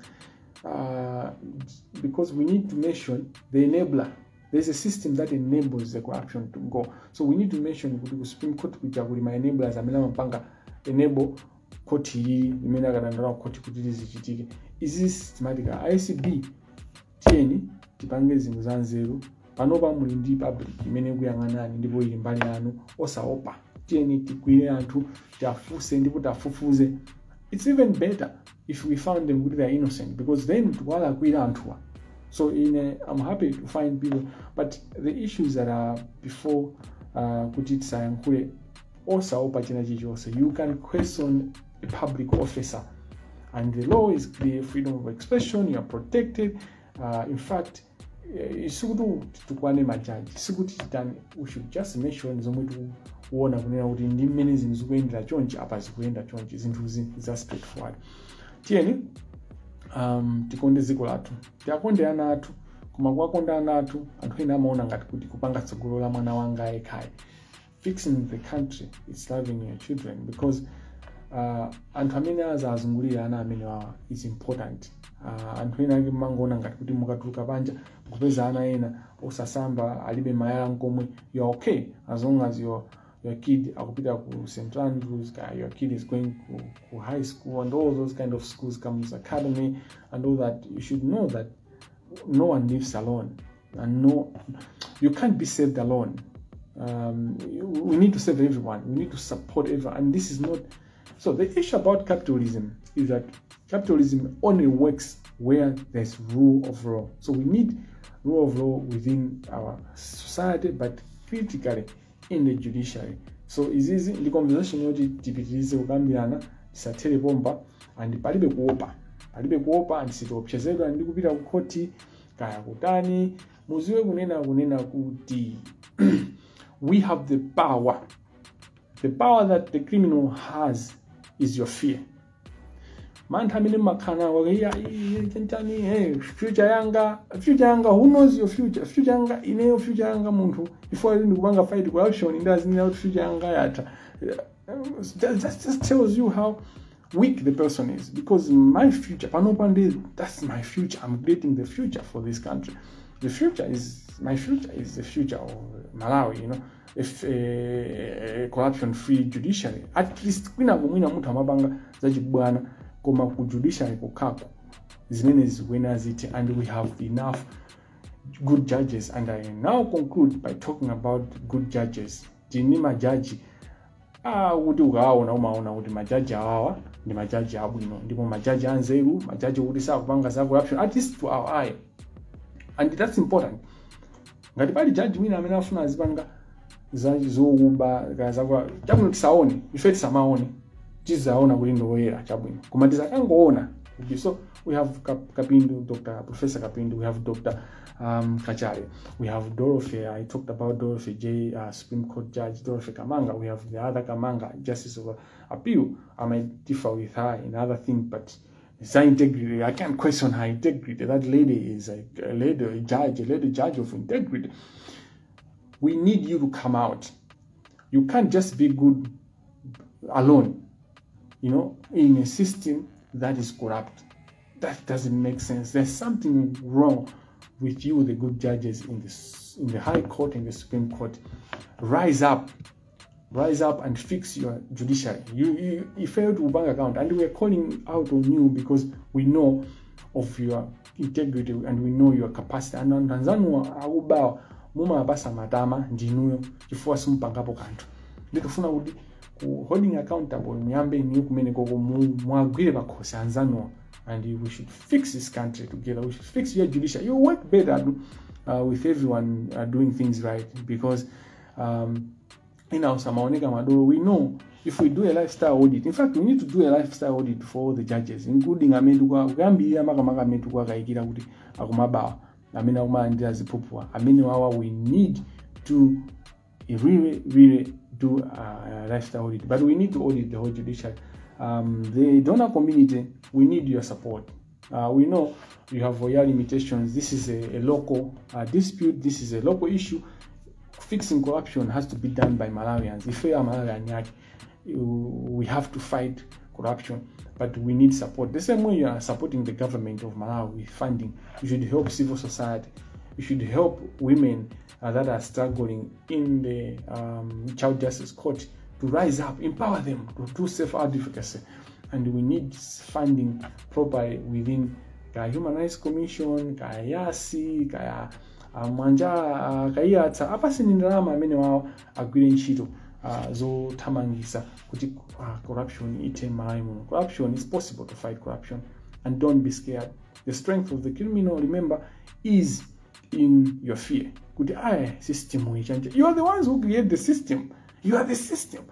because we need to mention the enabler. There's a system that enables the corruption to go. So we need to mention kuti ku Supreme Court kuja kuli ma enablers amene amapanga enable court iyi imene akadandala court kuti zichitike. Izi systematic ICB tipange zinthu za nzeru panopa muli ndi public imene kuyang'anani ndipo ili mbali yanu osaopa. Tikwire anthu tiafuse ndipo tafufuze. It's even better if we found them kuti they are innocent because then wala kwira anthuwa. So I'm happy to find people, but the issues that are before kuti tisayankhule osaopa china chilichonse. You can question a public officer and the law is clear, freedom of expression, you are protected. In fact, isikuti tukwane majaji, isikuti chitani, we should just make sure nizomwe tukuona kunena kuti ndi mmene zinthu zikuyendera chonchi apa zikuyenda chonchi zinthu za straightforward. Tikonde dziko lathu, tiakonde ana athu, koma kuwakonda ana athu anthu ena amaona ngati kuti kupanga tsogolo la mwana wanga ekhaya. Fixing the country is loving your children because anthu amene azazungulira ana amene wawa is important. Anthu ena ake mangoona ngati kuti mukatuluka panja kupeza ana ena osasamba alibe mayala nkomwe, you are okay as long as your kid akupita ku St. Andrews, your kid is going to high school and all those kind of schools comes academy and all that. You should know that no one lives alone and you can't be saved alone. We need to save everyone. We need to support everyone. And this is not... So the issue about capitalism is that capitalism only works where there's rule of law. So we need rule of law within our society, but critically in the judiciary. So is easy the conversation yoti tipitirize kukambirana tisathere pompa and palibe kuopa and sitiopsezedwa ndi kupita ku court kaya kutani muziwe kunena kuti we have the power that the criminal has is your fear. Man amene makana wakaya future yanga, who knows your future yanga, ineyo future yanga munthu before you kupanga fight corruption it doesn't know future yanga yata. Just tells you how weak the person is, because my future that's my future. I'm creating the future for this country. My future is the future of Malawi, if a corruption-free judiciary. At least kwina kumwina munthu amapanga zachibwana koma ku judiciary kukako zimene zikuena ziti, and we have enough good judges, and I now conclude by talking about good judges. Tini majaji kuti ukawaona umaona kuti majaji awawa ndi majaji abwino, ndipo majaji anzeru, majaji kuti sakupanga za corruption, at least to our eye, and that's important. Ngati pali jaji wina amene afuna azipanga zokuba kazakwa chabwino tisaone, ife tisamaone, tizaona kuti ndoyera chabwino, koma tisakangoona. So we have Kapindu, Professor Kapindu, we have Dr. Ngakhale, we have Dorothy. I talked about Dorothy J, Supreme Court Judge Dorothy Kamanga. We have the other Kamanga, Justice of Appeal. I might differ with her in other things, but it's her integrity. I can't question her integrity. That lady is a lady judge of integrity. We need you to come out. You can't just be good alone, in a system that is corrupt. That doesn't make sense. There's something wrong with you, the good judges in the High Court and the Supreme Court. Rise up and fix your judiciary. You failed to bank account, and we're calling out on you because we know of your integrity and we know your capacity. And Tanzania akubao muma abasa matama ndinuyo chifukwa simpangapo kanthu. Ndikufuna kuti holding accountable muyambe niyo kumene koko mwagwire pakhosi anzanu, and we should fix this country together. We should fix your judiciary. You work better with everyone doing things right, because in our Samaoneka Maduro, we know if we do a lifestyle audit, in fact, we need to do a lifestyle audit for all the judges, including Amenduka, Gambia, Makamaka, Kaikira, Akumaba, Amina Uma, we need to really do a lifestyle audit, but we need to audit the whole judiciary. The donor community, we need your support. We know you have your limitations. This is a local dispute. This is a local issue. Fixing corruption has to be done by Malawians. If we are Malawian, we have to fight corruption, but we need support. The same way you are supporting the government of Malawi with funding, you should help civil society. You should help women that are struggling in the child justice court to rise up, empower them to do self-advocacy. And we need funding properly within the Human Rights Commission, Yasi, Manja, Kayata, Apasini Rama, many wao agreeing shito, zo tamangisa, kuti corruption, corruption is possible to fight corruption, and don't be scared. The strength of the criminal, remember, is in your fear. System, you are the ones who create the system. You are the system.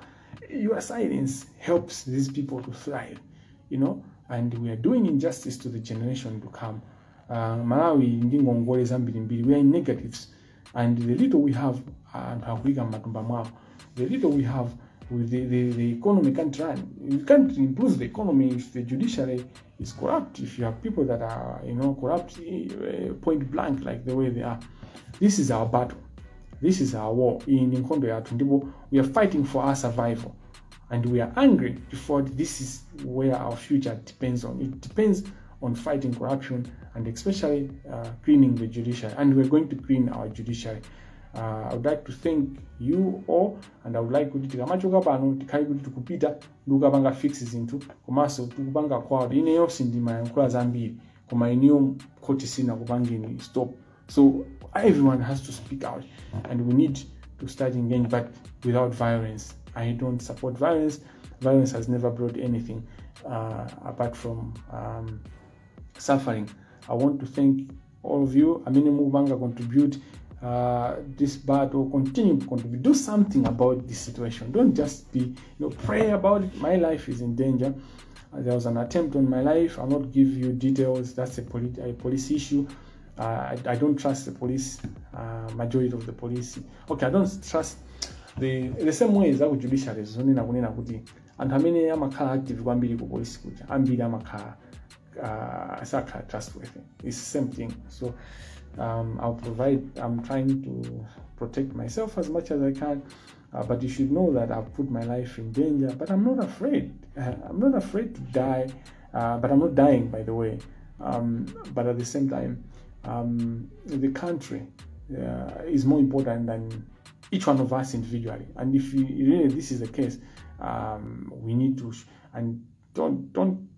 Your silence helps these people to thrive, and we are doing injustice to the generation to come. Malawi, we are in negatives, and the little we have, the little we have with the economy can't run. You can't improve the economy if the judiciary is corrupt, if you have people that are, corrupt point blank like the way they are. This is our battle. This is our war. We are fighting for our survival, and we are angry before this is where our future depends on. It depends on fighting corruption and especially cleaning the judiciary, and we're going to clean our judiciary. I would like to thank you all, and I would like to fixes into komaso tukupanga kwa ineyo sindima yankula zambiri koma iniyo koti sina kupangini stop. So everyone has to speak out, and we need to start engaging, but without violence. I don't support violence. Violence has never brought anything apart from suffering. I want to thank all of you. Mubanga contribute this battle, continue to contribute. Do something about this situation. Don't just be, pray about it. My life is in danger. There was an attempt on my life. I'll not give you details. That's a police issue. I don't trust the police, majority of the police. Okay, I don't trust the same way as our judiciary is only nakunena kuti and how many amakhala active kwambiri ku police kuja ambiri amakhala saka trustworthy. It's the same thing. So I'm trying to protect myself as much as I can, but you should know that I've put my life in danger, but I'm not afraid. I'm not afraid to die, but I'm not dying, by the way. But at the same time, the country is more important than each one of us individually. And if really this is the case, we need to and don't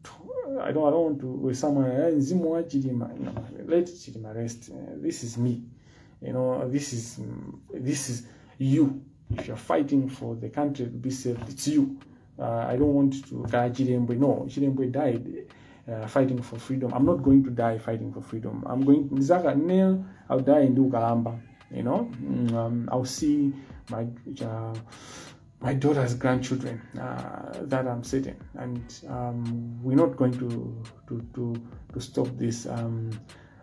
I don't want to with someone. No, let Chilima rest. This is me. This is you. If you're fighting for the country to be safe, it's you. I don't want to Chilembwe. No, Chilembwe died fighting for freedom. I'm not going to die fighting for freedom. I'm going to I'll die in Ukalamba. I'll see my daughter's grandchildren that I'm sitting, and we're not going to stop this.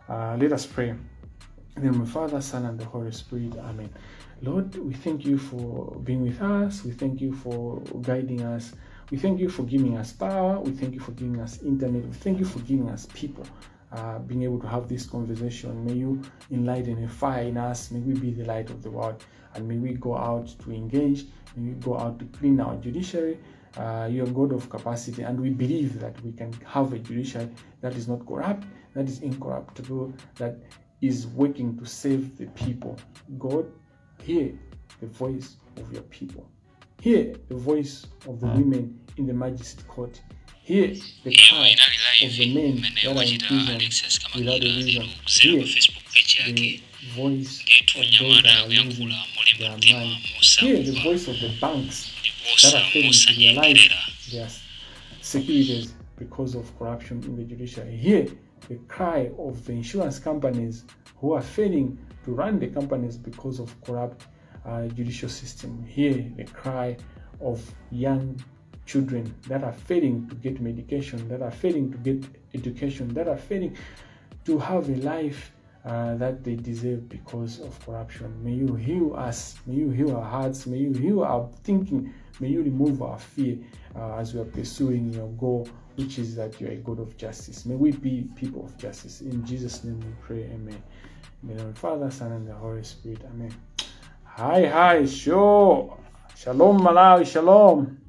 Let us pray. In the name of the Father, Son, and the Holy Spirit. Amen. Lord, we thank you for being with us. We thank you for guiding us. We thank you for giving us power. We thank you for giving us internet. We thank you for giving us people, being able to have this conversation. May you enlighten a fire in us. May we be the light of the world. And may we go out to engage. May we go out to clean our judiciary. You're a God of capacity. And we believe that we can have a judiciary that is not corrupt, that is incorruptible, that is working to save the people. God, hear the voice of your people. Hear the voice of the women in the magistrate court. Hear the cry of the men that are in prison without a reason. Hear the voice of those that are losing their mind. Hear the voice of the banks that are failing to realize their securities because of corruption in the judiciary. Hear the cry of the insurance companies who are failing to run the companies because of corrupt judicial system. Hear the cry of young children that are failing to get medication, that are failing to get education, that are failing to have a life that they deserve because of corruption. May you heal us. May you heal our hearts. May you heal our thinking. May you remove our fear as we are pursuing your goal, which is that you are a God of justice. May we be people of justice. In Jesus' name we pray. Amen. In the name of the Father, Son, and the Holy Spirit. Amen. Hi, sure. Shalom, Malawi. Shalom.